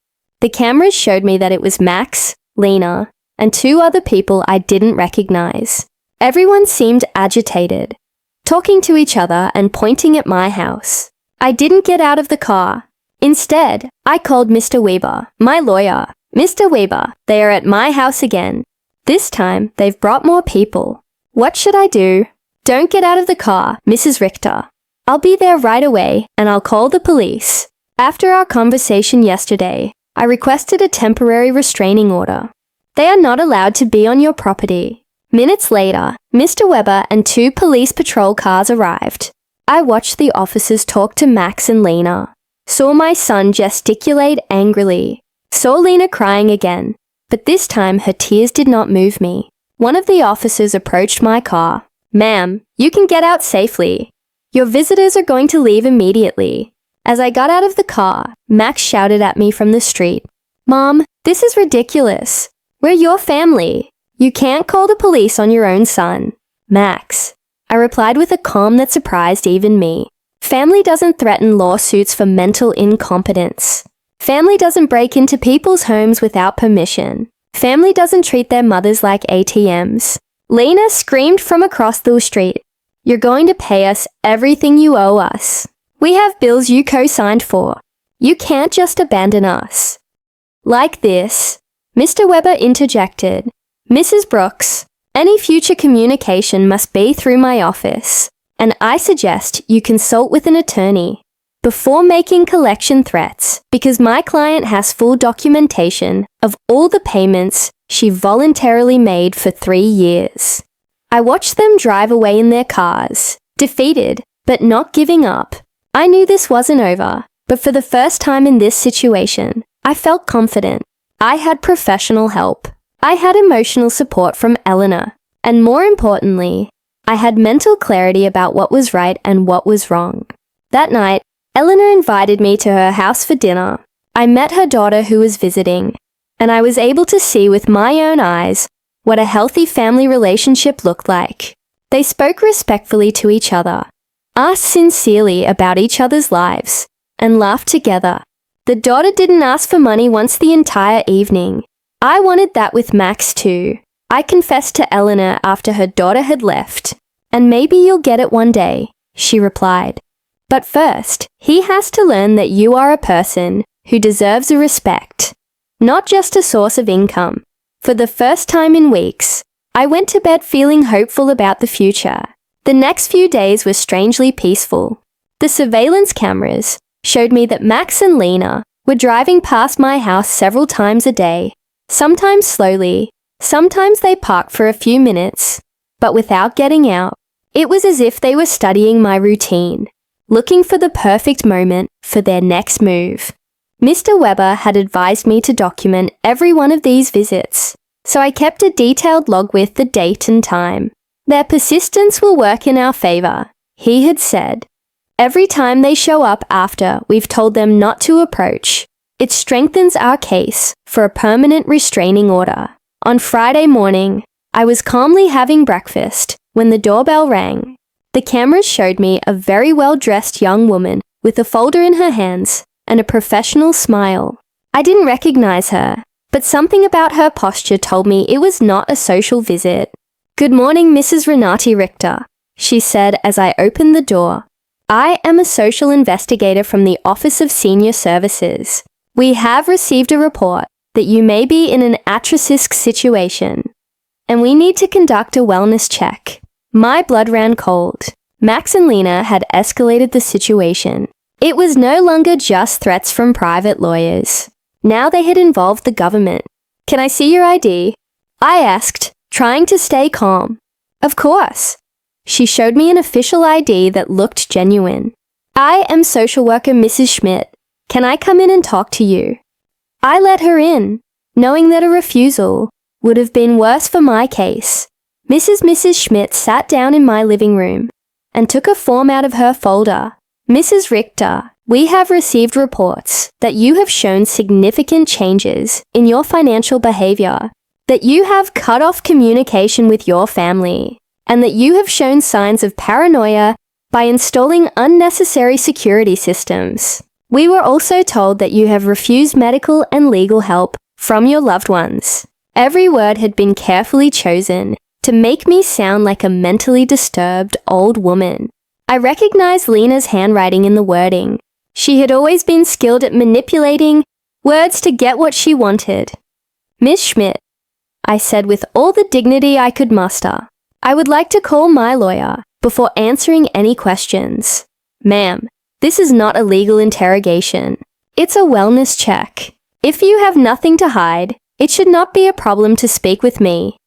The cameras showed me that it was Max, Lena, and 2 other people I didn't recognize. Everyone seemed agitated, talking to each other and pointing at my house. I didn't get out of the car. Instead, I called Mr. Weber, my lawyer. Mr. Weber, they are at my house again. This time, they've brought more people. What should I do? Don't get out of the car, Mrs. Richter. I'll be there right away, and I'll call the police. After our conversation yesterday, I requested a temporary restraining order. They are not allowed to be on your property. Minutes later, Mr. Weber and 2 police patrol cars arrived. I watched the officers talk to Max and Lena, saw my son gesticulate angrily, saw Lena crying again, but this time her tears did not move me. One of the officers approached my car. Ma'am, you can get out safely. Your visitors are going to leave immediately. As I got out of the car, Max shouted at me from the street. Mom, this is ridiculous. We're your family. You can't call the police on your own son. Max, I replied with a calm that surprised even me. Family doesn't threaten lawsuits for mental incompetence. Family doesn't break into people's homes without permission. Family doesn't treat their mothers like ATMs. Lena screamed from across the street. You're going to pay us everything you owe us. We have bills you co-signed for. You can't just abandon us. Like this, Mr. Weber interjected. Mrs. Brooks, any future communication must be through my office, and I suggest you consult with an attorney before making collection threats, because my client has full documentation of all the payments she voluntarily made for 3 years. I watched them drive away in their cars, defeated, but not giving up. I knew this wasn't over, but for the first time in this situation, I felt confident. I had professional help. I had emotional support from Eleanor, and more importantly, I had mental clarity about what was right and what was wrong. That night, Eleanor invited me to her house for dinner. I met her daughter who was visiting, and I was able to see with my own eyes what a healthy family relationship looked like. They spoke respectfully to each other, asked sincerely about each other's lives, and laughed together. The daughter didn't ask for money once the entire evening. I wanted that with Max too. I confessed to Eleanor after her daughter had left. And maybe you'll get it one day, she replied. But first, he has to learn that you are a person who deserves a respect, not just a source of income. For the first time in weeks, I went to bed feeling hopeful about the future. The next few days were strangely peaceful. The surveillance cameras showed me that Max and Lena were driving past my house several times a day. Sometimes slowly, sometimes they parked for a few minutes, but without getting out. It was as if they were studying my routine, looking for the perfect moment for their next move. Mr. Weber had advised me to document every one of these visits, so I kept a detailed log with the date and time. Their persistence will work in our favor, he had said. Every time they show up after we've told them not to approach, it strengthens our case for a permanent restraining order. On Friday morning, I was calmly having breakfast when the doorbell rang. The cameras showed me a very well-dressed young woman with a folder in her hands and a professional smile. I didn't recognize her, but something about her posture told me it was not a social visit. "Good morning, Mrs. Renati Richter," she said as I opened the door. "I am a social investigator from the Office of Senior Services. We have received a report that you may be in an at-risk situation, and we need to conduct a wellness check." My blood ran cold. Max and Lena had escalated the situation. It was no longer just threats from private lawyers. Now they had involved the government. "Can I see your ID?" I asked, trying to stay calm. "Of course." She showed me an official ID that looked genuine. "I am social worker Mrs. Schmidt. Can I come in and talk to you?" I let her in, knowing that a refusal would have been worse for my case. Mrs. Schmidt sat down in my living room and took a form out of her folder. "Mrs. Richter, we have received reports that you have shown significant changes in your financial behavior, that you have cut off communication with your family, and that you have shown signs of paranoia by installing unnecessary security systems. We were also told that you have refused medical and legal help from your loved ones." Every word had been carefully chosen to make me sound like a mentally disturbed old woman. I recognized Lena's handwriting in the wording. She had always been skilled at manipulating words to get what she wanted. "Miss Schmidt," I said with all the dignity I could muster, "I would like to call my lawyer before answering any questions." "Ma'am, this is not a legal interrogation. It's a wellness check. If you have nothing to hide, it should not be a problem to speak with me."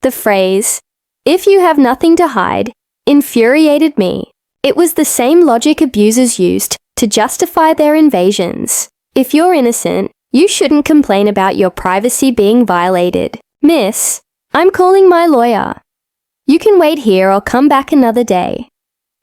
The phrase, "if you have nothing to hide," infuriated me. It was the same logic abusers used to justify their invasions. If you're innocent, you shouldn't complain about your privacy being violated. "Miss, I'm calling my lawyer. You can wait here or come back another day.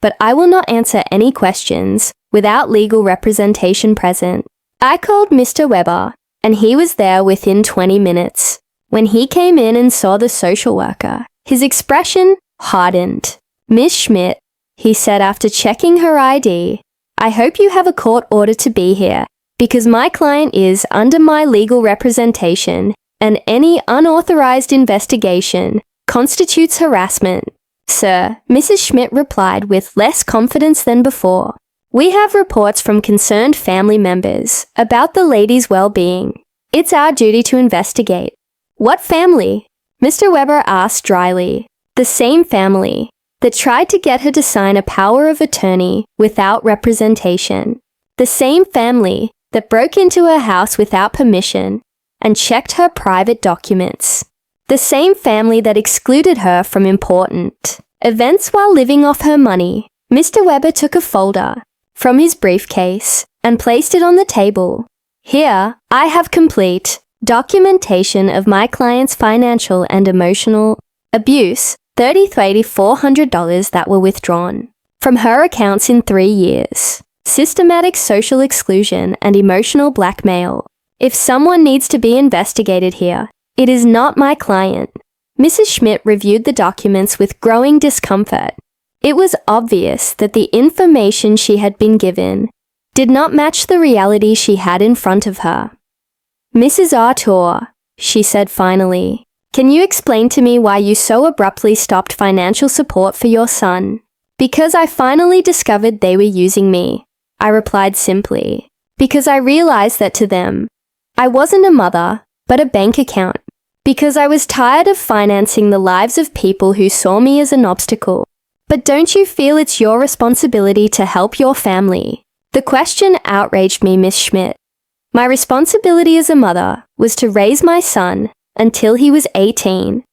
But I will not answer any questions without legal representation present." I called Mr. Weber, and he was there within 20 minutes. When he came in and saw the social worker, his expression hardened. "Miss Schmidt," he said after checking her ID, "I hope you have a court order to be here, because my client is under my legal representation, and any unauthorized investigation constitutes harassment." "Sir," Mrs. Schmidt replied with less confidence than before, "we have reports from concerned family members about the lady's well-being. It's our duty to investigate." "What family?" Mr. Weber asked dryly. "The same family that tried to get her to sign a power of attorney without representation. The same family that broke into her house without permission and checked her private documents. The same family that excluded her from important events while living off her money." Mr. Weber took a folder from his briefcase and placed it on the table. "Here, I have complete documentation of my client's financial and emotional abuse, $3,400 that were withdrawn from her accounts in 3 years. Systematic social exclusion and emotional blackmail. If someone needs to be investigated here, it is not my client." Mrs. Schmidt reviewed the documents with growing discomfort. It was obvious that the information she had been given did not match the reality she had in front of her. "Mrs. Artur," she said finally, "can you explain to me why you so abruptly stopped financial support for your son?" "Because I finally discovered they were using me," I replied simply. "Because I realized that to them, I wasn't a mother, but a bank account. Because I was tired of financing the lives of people who saw me as an obstacle." "But don't you feel it's your responsibility to help your family?" The question outraged me, Miss Schmidt. My responsibility as a mother was to raise my son until he was 18,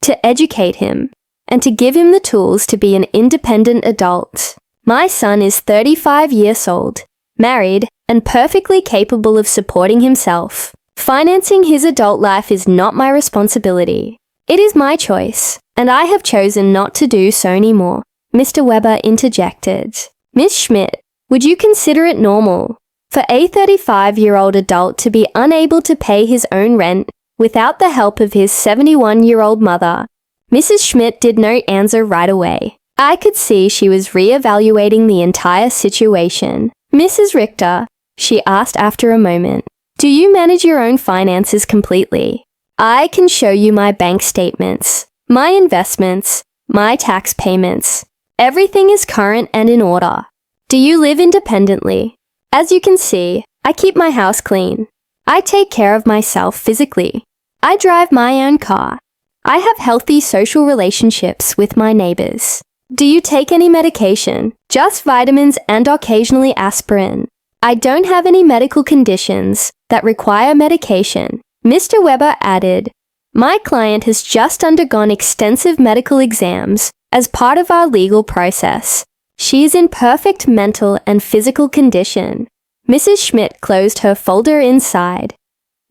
to educate him, and to give him the tools to be an independent adult. My son is 35 years old, married, and perfectly capable of supporting himself. Financing his adult life is not my responsibility. It is my choice, and I have chosen not to do so anymore," Mr. Weber interjected. "Miss Schmidt, would you consider it normal for a 35-year-old adult to be unable to pay his own rent without the help of his 71-year-old mother?" Mrs. Schmidt did not answer right away. I could see she was re-evaluating the entire situation. Mrs. Richter, she asked after a moment, do you manage your own finances completely? I can show you my bank statements, my investments, my tax payments. Everything is current and in order. Do you live independently? As you can see, I keep my house clean. I take care of myself physically. I drive my own car. I have healthy social relationships with my neighbors. Do you take any medication? Just vitamins and occasionally aspirin. I don't have any medical conditions that require medication. Mr. Weber added, my client has just undergone extensive medical exams as part of our legal process. She is in perfect mental and physical condition. Mrs. Schmidt closed her folder inside.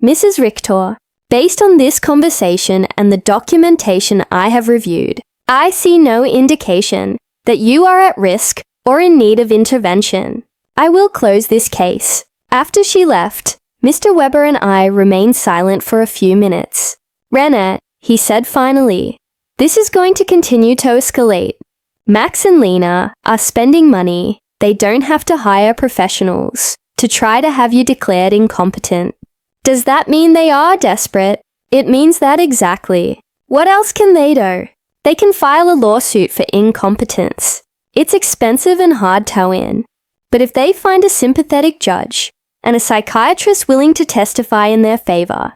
Mrs. Richter, based on this conversation and the documentation I have reviewed, I see no indication that you are at risk or in need of intervention. I will close this case. After she left, Mr. Weber and I remained silent for a few minutes. Renette, he said finally, this is going to continue to escalate. Max and Lena are spending money they don't have to hire professionals to try to have you declared incompetent. Does that mean they are desperate? It means that exactly. What else can they do? They can file a lawsuit for incompetence. It's expensive and hard to win. But if they find a sympathetic judge and a psychiatrist willing to testify in their favor,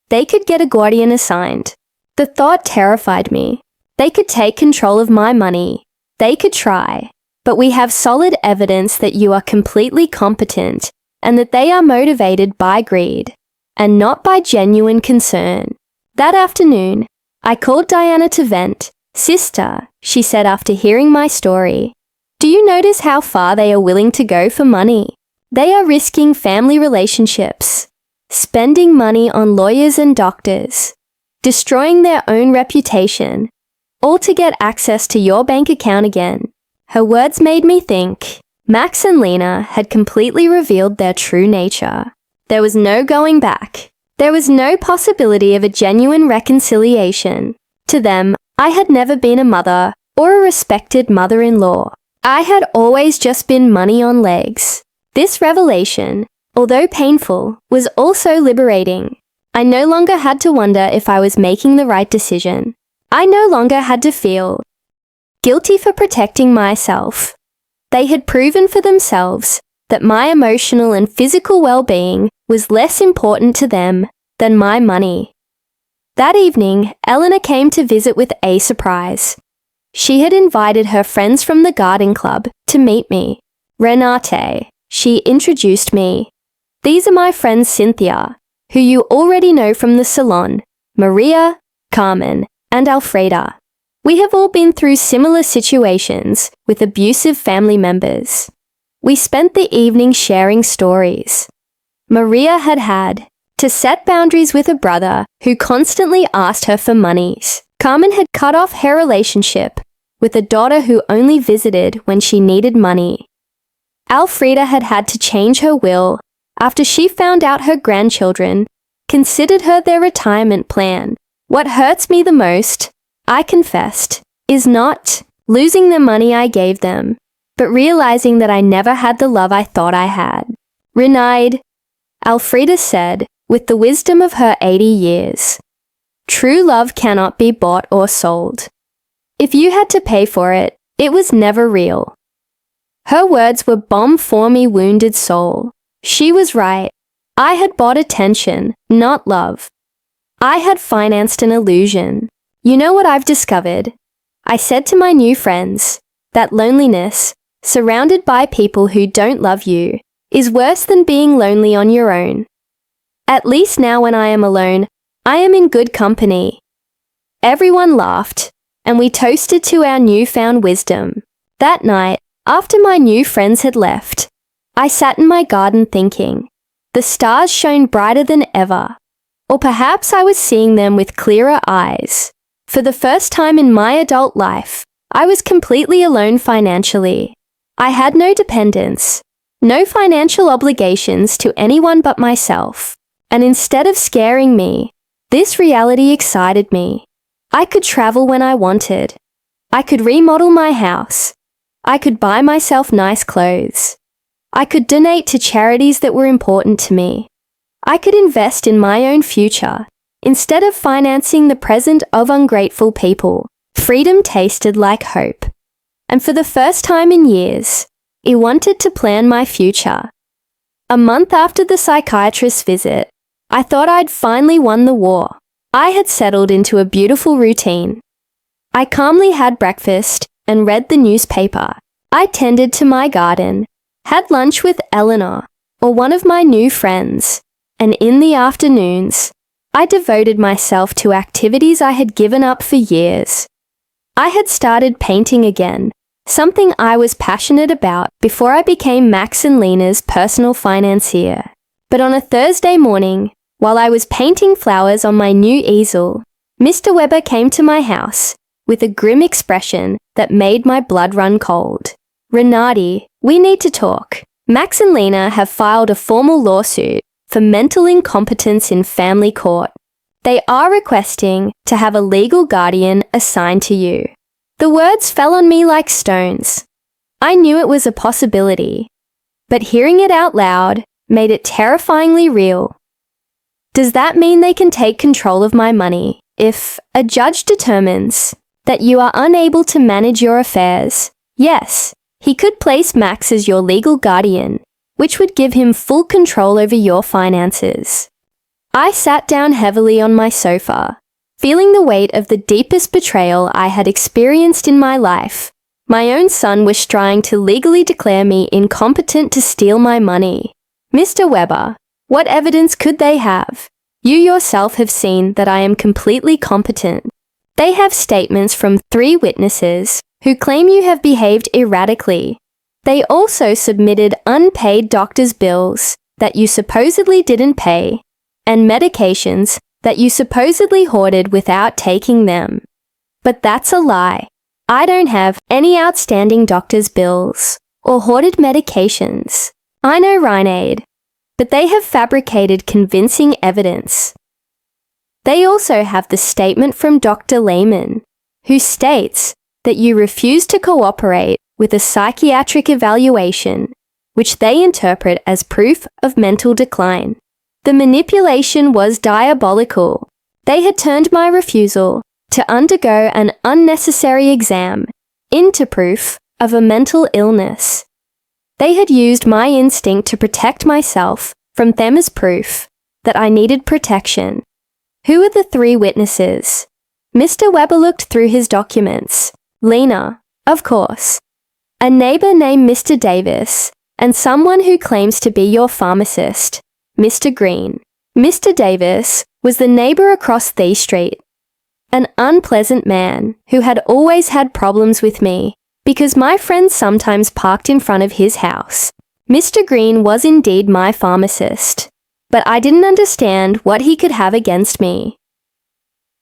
they could get a guardian assigned. The thought terrified me. They could take control of my money. They could try. But we have solid evidence that you are completely competent and that they are motivated by greed and not by genuine concern. That afternoon, I called Diana to vent. Sister, she said after hearing my story, do you notice how far they are willing to go for money? They are risking family relationships, spending money on lawyers and doctors, destroying their own reputation, all to get access to your bank account again. Her words made me think. Max and Lena had completely revealed their true nature. There was no going back. There was no possibility of a genuine reconciliation. To them, I had never been a mother or a respected mother-in-law. I had always just been money on legs. This revelation, although painful, was also liberating. I no longer had to wonder if I was making the right decision. I no longer had to feel guilty for protecting myself. They had proven for themselves that my emotional and physical well-being was less important to them than my money. That evening, Eleanor came to visit with a surprise. She had invited her friends from the garden club to meet me. Renate, she introduced me. These are my friends Cynthia, who you already know from the salon, Maria, Carmen, and Alfreda. We have all been through similar situations with abusive family members. We spent the evening sharing stories. Maria had to set boundaries with a brother who constantly asked her for monies. Carmen had cut off her relationship with a daughter who only visited when she needed money. Alfreda had to change her will after she found out her grandchildren considered her their retirement plan. What hurts me the most, I confessed, is not losing the money I gave them, but realizing that I never had the love I thought I had. Renide, Alfreda said, with the wisdom of her 80 years. True love cannot be bought or sold. If you had to pay for it, it was never real. Her words were balm for me wounded soul. She was right. I had bought attention, not love. I had financed an illusion. You know what I've discovered? I said to my new friends that loneliness, surrounded by people who don't love you, is worse than being lonely on your own. At least now when I am alone, I am in good company. Everyone laughed, and we toasted to our newfound wisdom. That night, after my new friends had left, I sat in my garden thinking. The stars shone brighter than ever. Or perhaps I was seeing them with clearer eyes. For the first time in my adult life, I was completely alone financially. I had no dependents, no financial obligations to anyone but myself. And instead of scaring me, this reality excited me. I could travel when I wanted. I could remodel my house. I could buy myself nice clothes. I could donate to charities that were important to me. I could invest in my own future. Instead of financing the present of ungrateful people, freedom tasted like hope. And for the first time in years, I wanted to plan my future. A month after the psychiatrist's visit, I thought I'd finally won the war. I had settled into a beautiful routine. I calmly had breakfast and read the newspaper. I tended to my garden, had lunch with Eleanor or one of my new friends, and in the afternoons, I devoted myself to activities I had given up for years. I had started painting again, something I was passionate about before I became Max and Lena's personal financier. But on a Thursday morning, while I was painting flowers on my new easel, Mr. Weber came to my house with a grim expression that made my blood run cold. "Renati, we need to talk. Max and Lena have filed a formal lawsuit for mental incompetence in family court. They are requesting to have a legal guardian assigned to you." The words fell on me like stones. I knew it was a possibility, but hearing it out loud made it terrifyingly real. Does that mean they can take control of my money if a judge determines that you are unable to manage your affairs? Yes, he could place Max as your legal guardian, which would give him full control over your finances. I sat down heavily on my sofa, feeling the weight of the deepest betrayal I had experienced in my life. My own son was trying to legally declare me incompetent to steal my money. Mr. Weber, what evidence could they have? You yourself have seen that I am completely competent. They have statements from 3 witnesses who claim you have behaved erratically. They also submitted unpaid doctor's bills that you supposedly didn't pay, and medications that you supposedly hoarded without taking them. But that's a lie. I don't have any outstanding doctor's bills or hoarded medications. I know Rhinaid, but they have fabricated convincing evidence. They also have the statement from Dr. Lehman, who states that you refused to cooperate with a psychiatric evaluation, which they interpret as proof of mental decline. The manipulation was diabolical. They had turned my refusal to undergo an unnecessary exam into proof of a mental illness. They had used my instinct to protect myself from them as proof that I needed protection. Who are the 3 witnesses? Mr. Weber looked through his documents. Lena, of course. A neighbor named Mr. Davis, and someone who claims to be your pharmacist, Mr. Green. Mr. Davis was the neighbor across the street. An unpleasant man who had always had problems with me because my friends sometimes parked in front of his house. Mr. Green was indeed my pharmacist, but I didn't understand what he could have against me.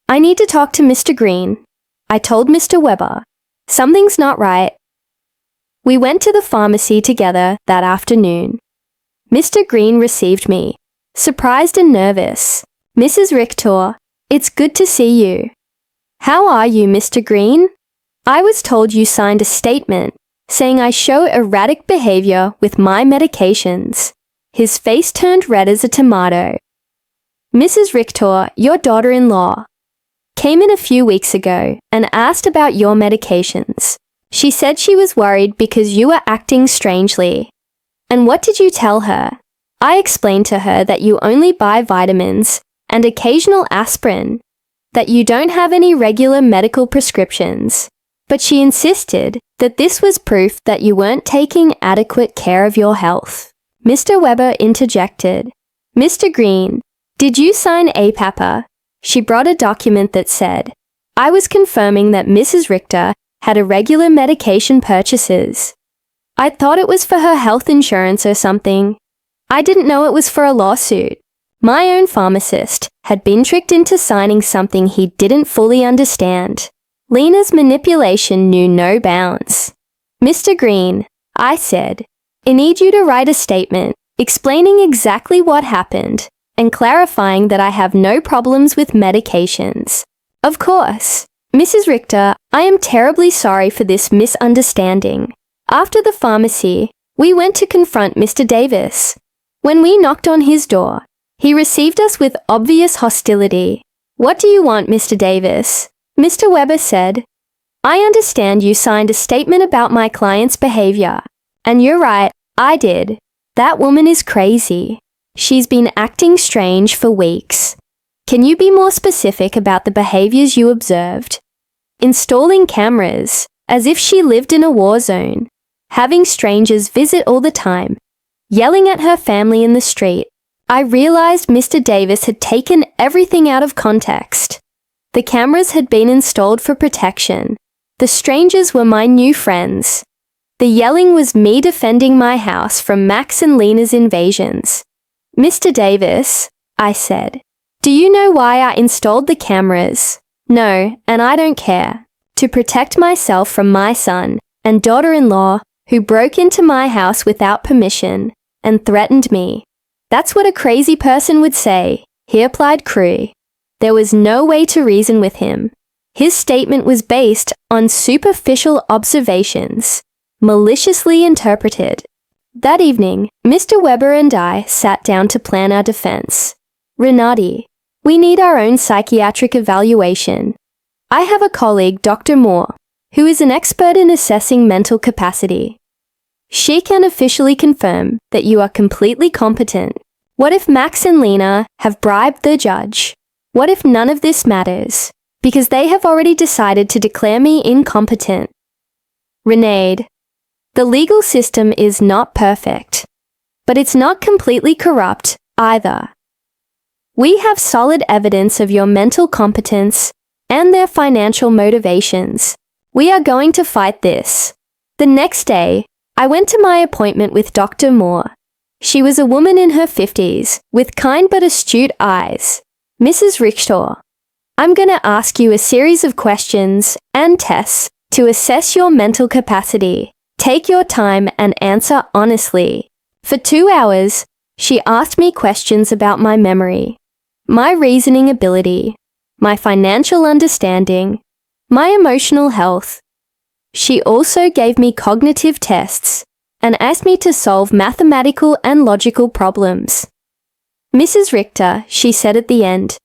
"I need to talk to Mr. Green," I told Mr. Weber. "Something's not right." We went to the pharmacy together that afternoon. Mr. Green received me, surprised and nervous. "Mrs. Richter, it's good to see you." "How are you, Mr. Green? I was told you signed a statement saying I show erratic behavior with my medications." His face turned red as a tomato. "Mrs. Richter, your daughter-in-law, came in a few weeks ago and asked about your medications. She said she was worried because you were acting strangely." "And what did you tell her?" "I explained to her that you only buy vitamins and occasional aspirin, that you don't have any regular medical prescriptions. But she insisted that this was proof that you weren't taking adequate care of your health." Mr. Weber interjected. "Mr. Green, did you sign APAPA?" She brought a document that said, "I was confirming that Mrs. Richter had irregular medication purchases. I thought it was for her health insurance or something. I didn't know it was for a lawsuit." My own pharmacist had been tricked into signing something he didn't fully understand. Lena's manipulation knew no bounds. "Mr. Green," I said, "I need you to write a statement explaining exactly what happened and clarifying that I have no problems with medications." "Of course." Mrs. Richter, I am terribly sorry for this misunderstanding. After the pharmacy, we went to confront Mr. Davis. When we knocked on his door, he received us with obvious hostility. What do you want, Mr. Davis? Mr. Weber said, I understand you signed a statement about my client's behavior. And you're right, I did. That woman is crazy. She's been acting strange for weeks. Can you be more specific about the behaviors you observed? Installing cameras, as if she lived in a war zone. Having strangers visit all the time. Yelling at her family in the street. I realized Mr. Davis had taken everything out of context. The cameras had been installed for protection. The strangers were my new friends. The yelling was me defending my house from Max and Lena's invasions. Mr. Davis, I said, do you know why I installed the cameras? No, and I don't care. To protect myself from my son and daughter-in-law who broke into my house without permission and threatened me. That's what a crazy person would say, he applied cruelly. There was no way to reason with him. His statement was based on superficial observations, maliciously interpreted. That evening, Mr. Weber and I sat down to plan our defense. Renati, we need our own psychiatric evaluation. I have a colleague, Dr. Moore, who is an expert in assessing mental capacity. She can officially confirm that you are completely competent. What if Max and Lena have bribed the judge? What if none of this matters? Because they have already decided to declare me incompetent. Renade, the legal system is not perfect, but it's not completely corrupt either. We have solid evidence of your mental competence and their financial motivations. We are going to fight this. The next day, I went to my appointment with Dr. Moore. She was a woman in her 50s, with kind but astute eyes. Mrs. Richter, I'm going to ask you a series of questions and tests to assess your mental capacity. Take your time and answer honestly. For 2 hours, she asked me questions about my memory, my reasoning ability, my financial understanding, my emotional health. She also gave me cognitive tests and asked me to solve mathematical and logical problems. Mrs. Richter, she said at the end,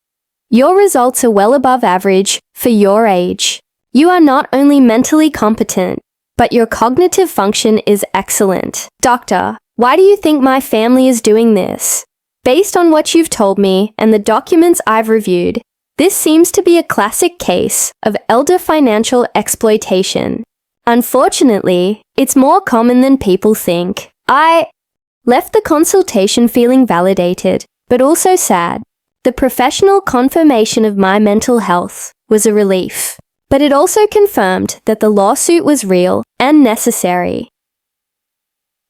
your results are well above average for your age. You are not only mentally competent, but your cognitive function is excellent. Doctor, why do you think my family is doing this? Based on what you've told me and the documents I've reviewed, this seems to be a classic case of elder financial exploitation. Unfortunately, it's more common than people think. I left the consultation feeling validated, but also sad. The professional confirmation of my mental health was a relief, but it also confirmed that the lawsuit was real and necessary.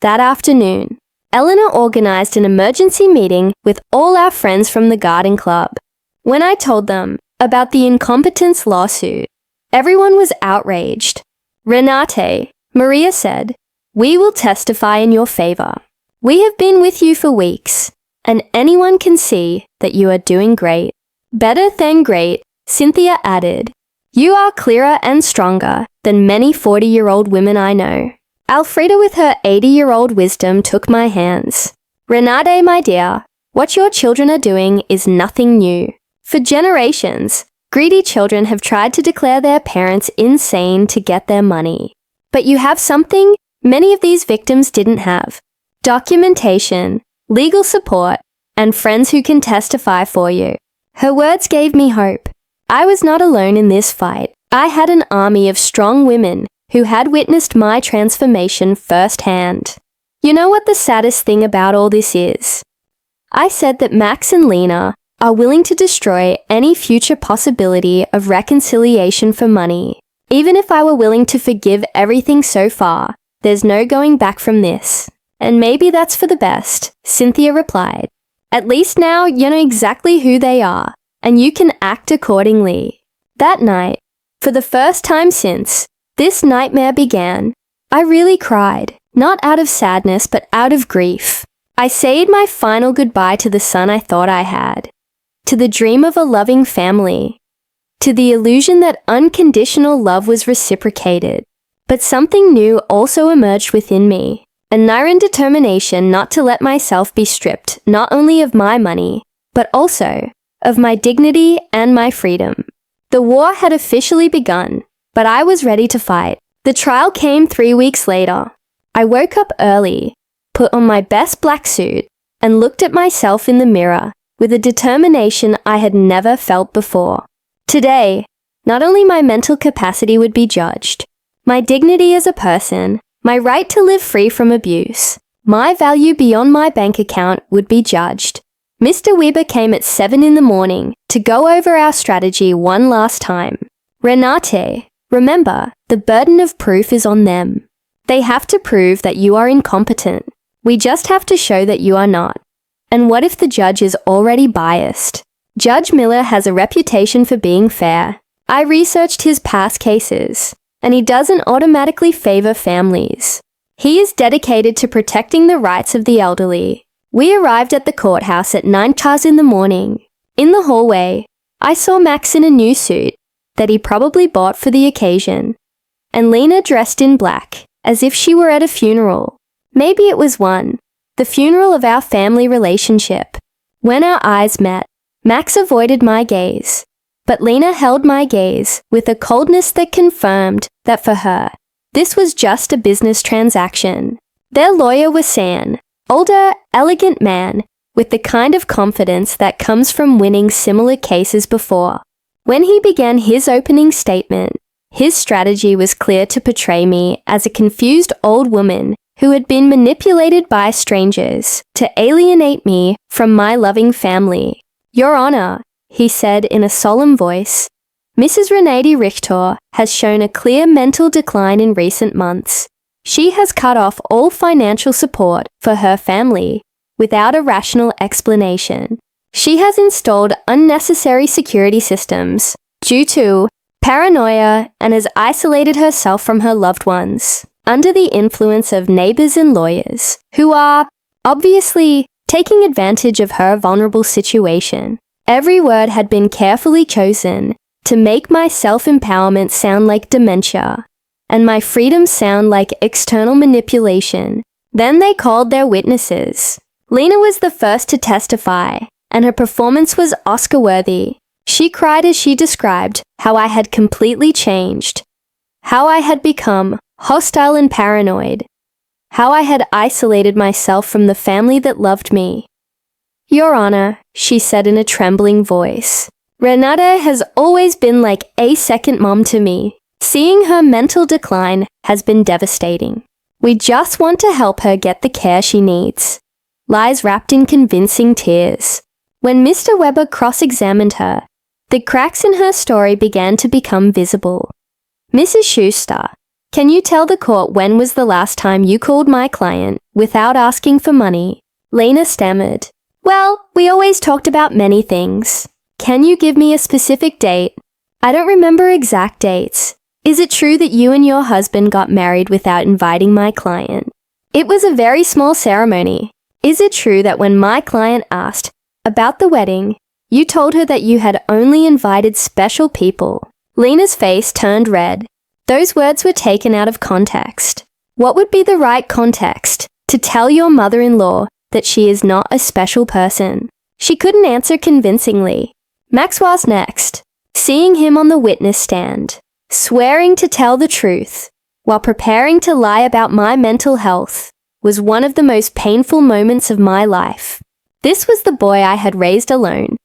That afternoon, Eleanor organized an emergency meeting with all our friends from the garden club. When I told them about the incompetence lawsuit, everyone was outraged. Renate, Maria said, we will testify in your favor. We have been with you for weeks, and anyone can see that you are doing great. Better than great, Cynthia added. You are clearer and stronger than many 40-year-old women I know. Alfreda with her 80-year-old wisdom took my hands. Renate, my dear, what your children are doing is nothing new. For generations, greedy children have tried to declare their parents insane to get their money. But you have something many of these victims didn't have. Documentation, legal support, and friends who can testify for you. Her words gave me hope. I was not alone in this fight. I had an army of strong women who had witnessed my transformation firsthand. You know what the saddest thing about all this is? I said that Max and Lena are willing to destroy any future possibility of reconciliation for money. Even if I were willing to forgive everything so far, there's no going back from this. And maybe that's for the best, Cynthia replied. At least now you know exactly who they are, and you can act accordingly. That night, for the first time since this nightmare began, I really cried, not out of sadness but out of grief. I said my final goodbye to the son I thought I had, to the dream of a loving family, to the illusion that unconditional love was reciprocated. But something new also emerged within me, an iron determination not to let myself be stripped not only of my money, but also of my dignity and my freedom. The war had officially begun, but I was ready to fight. The trial came 3 weeks later. I woke up early, put on my best black suit, and looked at myself in the mirror with a determination I had never felt before. Today, not only my mental capacity would be judged, my dignity as a person, my right to live free from abuse, my value beyond my bank account would be judged. Mr. Weber came at 7 in the morning to go over our strategy one last time. Renate, remember, the burden of proof is on them. They have to prove that you are incompetent. We just have to show that you are not. And what if the judge is already biased? Judge Miller has a reputation for being fair. I researched his past cases, and he doesn't automatically favor families. He is dedicated to protecting the rights of the elderly. We arrived at the courthouse at 9 in the morning. In the hallway, I saw Max in a new suit that he probably bought for the occasion, and Lena dressed in black, as if she were at a funeral. Maybe it was the funeral of our family relationship. When our eyes met, Max avoided my gaze, but Lena held my gaze with a coldness that confirmed that for her, this was just a business transaction. Their lawyer was San, older, elegant man with the kind of confidence that comes from winning similar cases before. When he began his opening statement, his strategy was clear: to portray me as a confused old woman who had been manipulated by strangers to alienate me from my loving family. Your Honor, he said in a solemn voice, Mrs. Renate Richter has shown a clear mental decline in recent months. She has cut off all financial support for her family without a rational explanation. She has installed unnecessary security systems due to paranoia and has isolated herself from her loved ones under the influence of neighbors and lawyers who are, obviously, taking advantage of her vulnerable situation. Every word had been carefully chosen to make my self-empowerment sound like dementia and my freedom sound like external manipulation. Then they called their witnesses. Lena was the first to testify, and her performance was Oscar-worthy. She cried as she described how I had completely changed, how I had become hostile and paranoid, how I had isolated myself from the family that loved me. Your Honor, she said in a trembling voice, Renate has always been like a second mom to me. Seeing her mental decline has been devastating. We just want to help her get the care she needs. Lies wrapped in convincing tears. When Mr. Weber cross-examined her, the cracks in her story began to become visible. Mrs. Schuster, can you tell the court when was the last time you called my client without asking for money? Lena stammered. Well, we always talked about many things. Can you give me a specific date? I don't remember exact dates. Is it true that you and your husband got married without inviting my client? It was a very small ceremony. Is it true that when my client asked about the wedding, you told her that you had only invited special people? Lena's face turned red. Those words were taken out of context. What would be the right context to tell your mother-in-law that she is not a special person? She couldn't answer convincingly. Max was next, seeing him on the witness stand, swearing to tell the truth, while preparing to lie about my mental health, was one of the most painful moments of my life. This was the boy I had raised alone,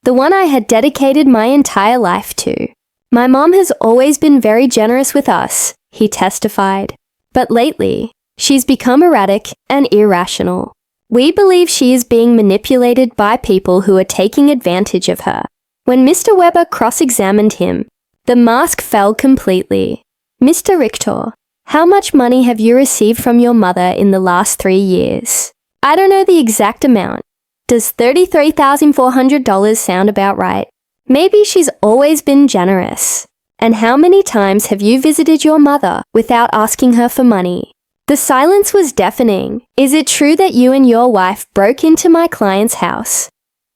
the one I had dedicated my entire life to. My mom has always been very generous with us, he testified. But lately, she's become erratic and irrational. We believe she is being manipulated by people who are taking advantage of her. When Mr. Weber cross-examined him, the mask fell completely. Mr. Richter, how much money have you received from your mother in the last 3 years? I don't know the exact amount. Does $33,400 sound about right? Maybe she's always been generous. And how many times have you visited your mother without asking her for money? The silence was deafening. Is it true that you and your wife broke into my client's house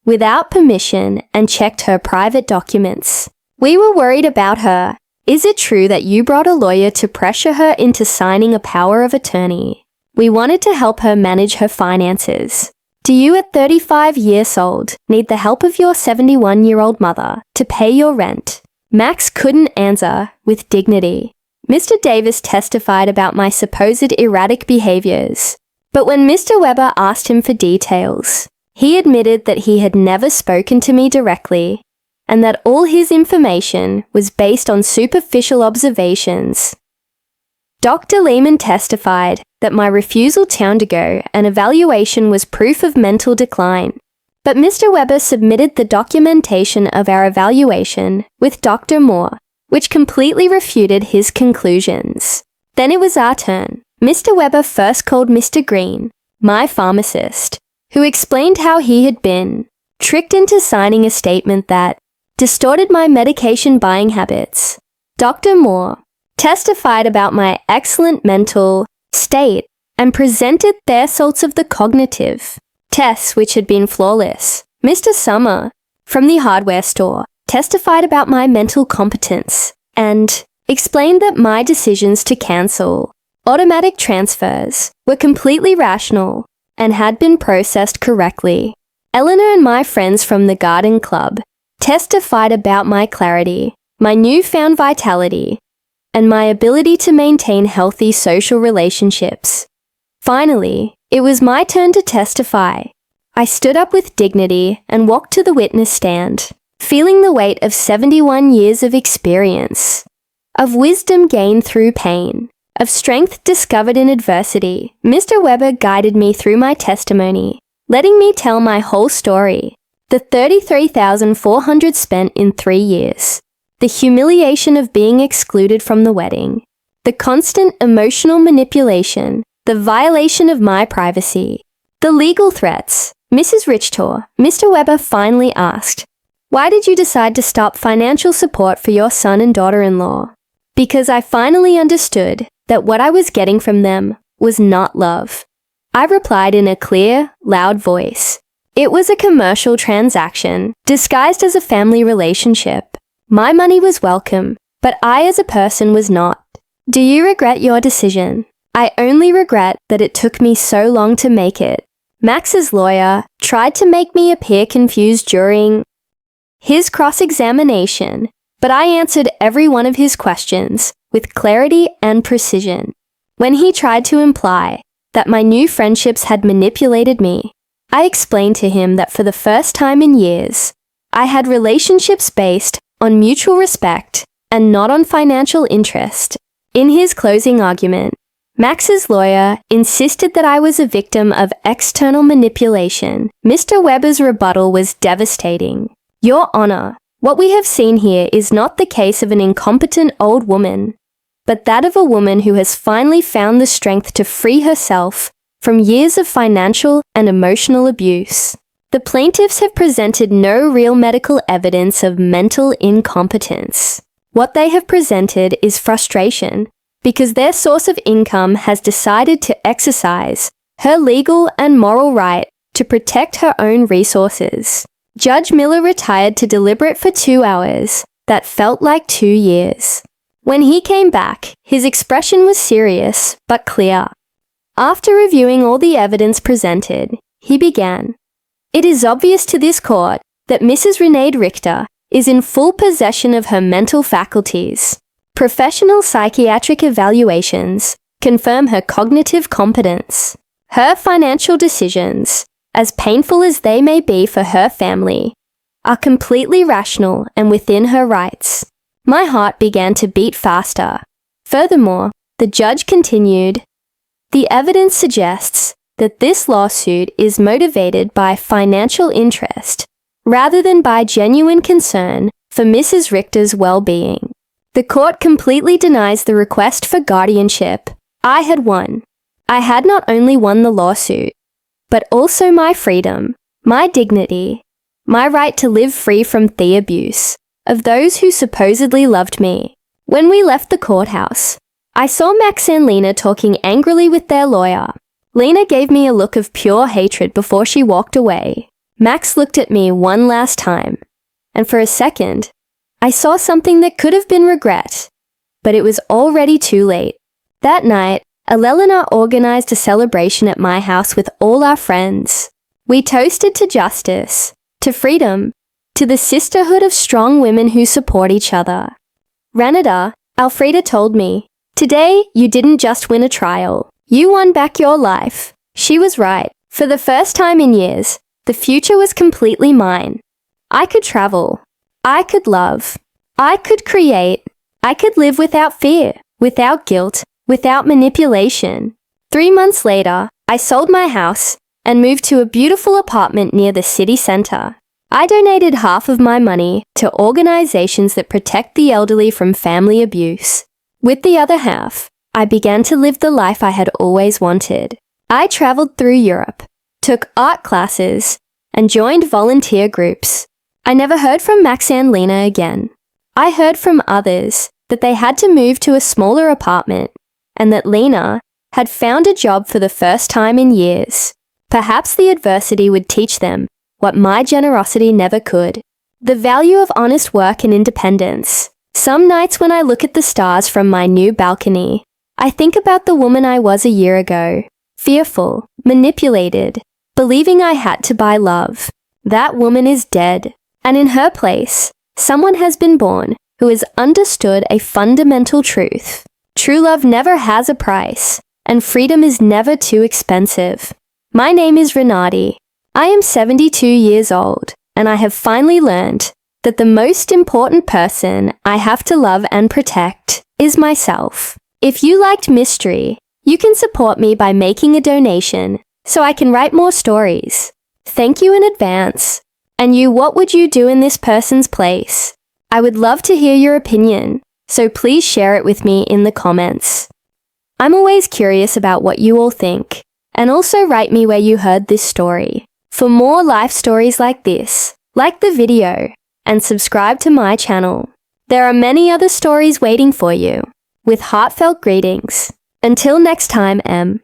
without permission and checked her private documents? We were worried about her. Is it true that you brought a lawyer to pressure her into signing a power of attorney? We wanted to help her manage her finances. Do you at 35 years old need the help of your 71-year-old mother to pay your rent? Max couldn't answer with dignity. Mr. Davis testified about my supposed erratic behaviors. But when Mr. Weber asked him for details, he admitted that he had never spoken to me directly and that all his information was based on superficial observations. Dr. Lehman testified that my refusal to undergo an evaluation was proof of mental decline, but Mr. Weber submitted the documentation of our evaluation with Dr. Moore, which completely refuted his conclusions. Then it was our turn. Mr. Weber first called Mr. Green, my pharmacist, who explained how he had been tricked into signing a statement that distorted my medication buying habits. Dr. Moore testified about my excellent mental state and presented their results of the cognitive tests which had been flawless. Mr. Summer, from the hardware store, testified about my mental competence and explained that my decisions to cancel automatic transfers were completely rational and had been processed correctly. Eleanor and my friends from the garden club testified about my clarity, my newfound vitality, and my ability to maintain healthy social relationships. Finally, it was my turn to testify. I stood up with dignity and walked to the witness stand, feeling the weight of 71 years of experience, of wisdom gained through pain, of strength discovered in adversity. Mr. Weber guided me through my testimony, letting me tell my whole story. The $33,400 spent in 3 years, the humiliation of being excluded from the wedding, the constant emotional manipulation, the violation of my privacy, the legal threats. Mrs. Richter, Mr. Weber finally asked, "Why did you decide to stop financial support for your son and daughter-in-law?" Because I finally understood that what I was getting from them was not love. I replied in a clear, loud voice. It was a commercial transaction, disguised as a family relationship. My money was welcome, but I as a person was not. Do you regret your decision? I only regret that it took me so long to make it. Max's lawyer tried to make me appear confused during his cross-examination, but I answered every one of his questions with clarity and precision. When he tried to imply that my new friendships had manipulated me, I explained to him that for the first time in years, I had relationships based on mutual respect and not on financial interest. In his closing argument, Max's lawyer insisted that I was a victim of external manipulation. Mr. Weber's rebuttal was devastating. Your Honor, what we have seen here is not the case of an incompetent old woman, but that of a woman who has finally found the strength to free herself from years of financial and emotional abuse. The plaintiffs have presented no real medical evidence of mental incompetence. What they have presented is frustration because their source of income has decided to exercise her legal and moral right to protect her own resources. Judge Miller retired to deliberate for 2 hours that felt like 2 years. When he came back, his expression was serious but clear. After reviewing all the evidence presented, he began, "It is obvious to this court that Mrs. Renee Richter is in full possession of her mental faculties. Professional psychiatric evaluations confirm her cognitive competence. Her financial decisions, as painful as they may be for her family, are completely rational and within her rights." My heart began to beat faster. Furthermore, the judge continued, "The evidence suggests that this lawsuit is motivated by financial interest rather than by genuine concern for Mrs. Richter's well-being. The court completely denies the request for guardianship. I had won. I had not only won the lawsuit, but also my freedom, my dignity, my right to live free from the abuse of those who supposedly loved me." When we left the courthouse, I saw Max and Lena talking angrily with their lawyer. Lena gave me a look of pure hatred before she walked away. Max looked at me one last time, and for a second, I saw something that could have been regret, but it was already too late. That night, Elena organized a celebration at my house with all our friends. We toasted to justice, to freedom, to the sisterhood of strong women who support each other. Ranada, Alfreda told me, "Today, you didn't just win a trial. You won back your life." She was right. For the first time in years, the future was completely mine. I could travel. I could love. I could create. I could live without fear, without guilt, without manipulation. 3 months later, I sold my house and moved to a beautiful apartment near the city center. I donated half of my money to organizations that protect the elderly from family abuse. With the other half, I began to live the life I had always wanted. I traveled through Europe, took art classes, and joined volunteer groups. I never heard from Max and Lena again. I heard from others that they had to move to a smaller apartment and that Lena had found a job for the first time in years. Perhaps the adversity would teach them what my generosity never could. The value of honest work and independence. Some nights when I look at the stars from my new balcony, I think about the woman I was a year ago. Fearful, manipulated, believing I had to buy love. That woman is dead. And in her place, someone has been born who has understood a fundamental truth. True love never has a price, and freedom is never too expensive. My name is Renati. I am 72 years old, and I have finally learned that the most important person I have to love and protect is myself. If you liked mystery, you can support me by making a donation so I can write more stories. Thank you in advance. And you, what would you do in this person's place? I would love to hear your opinion, so please share it with me in the comments. I'm always curious about what you all think, and also write me where you heard this story. For more life stories like this, like the video, and subscribe to my channel. There are many other stories waiting for you. With heartfelt greetings. Until next time, M.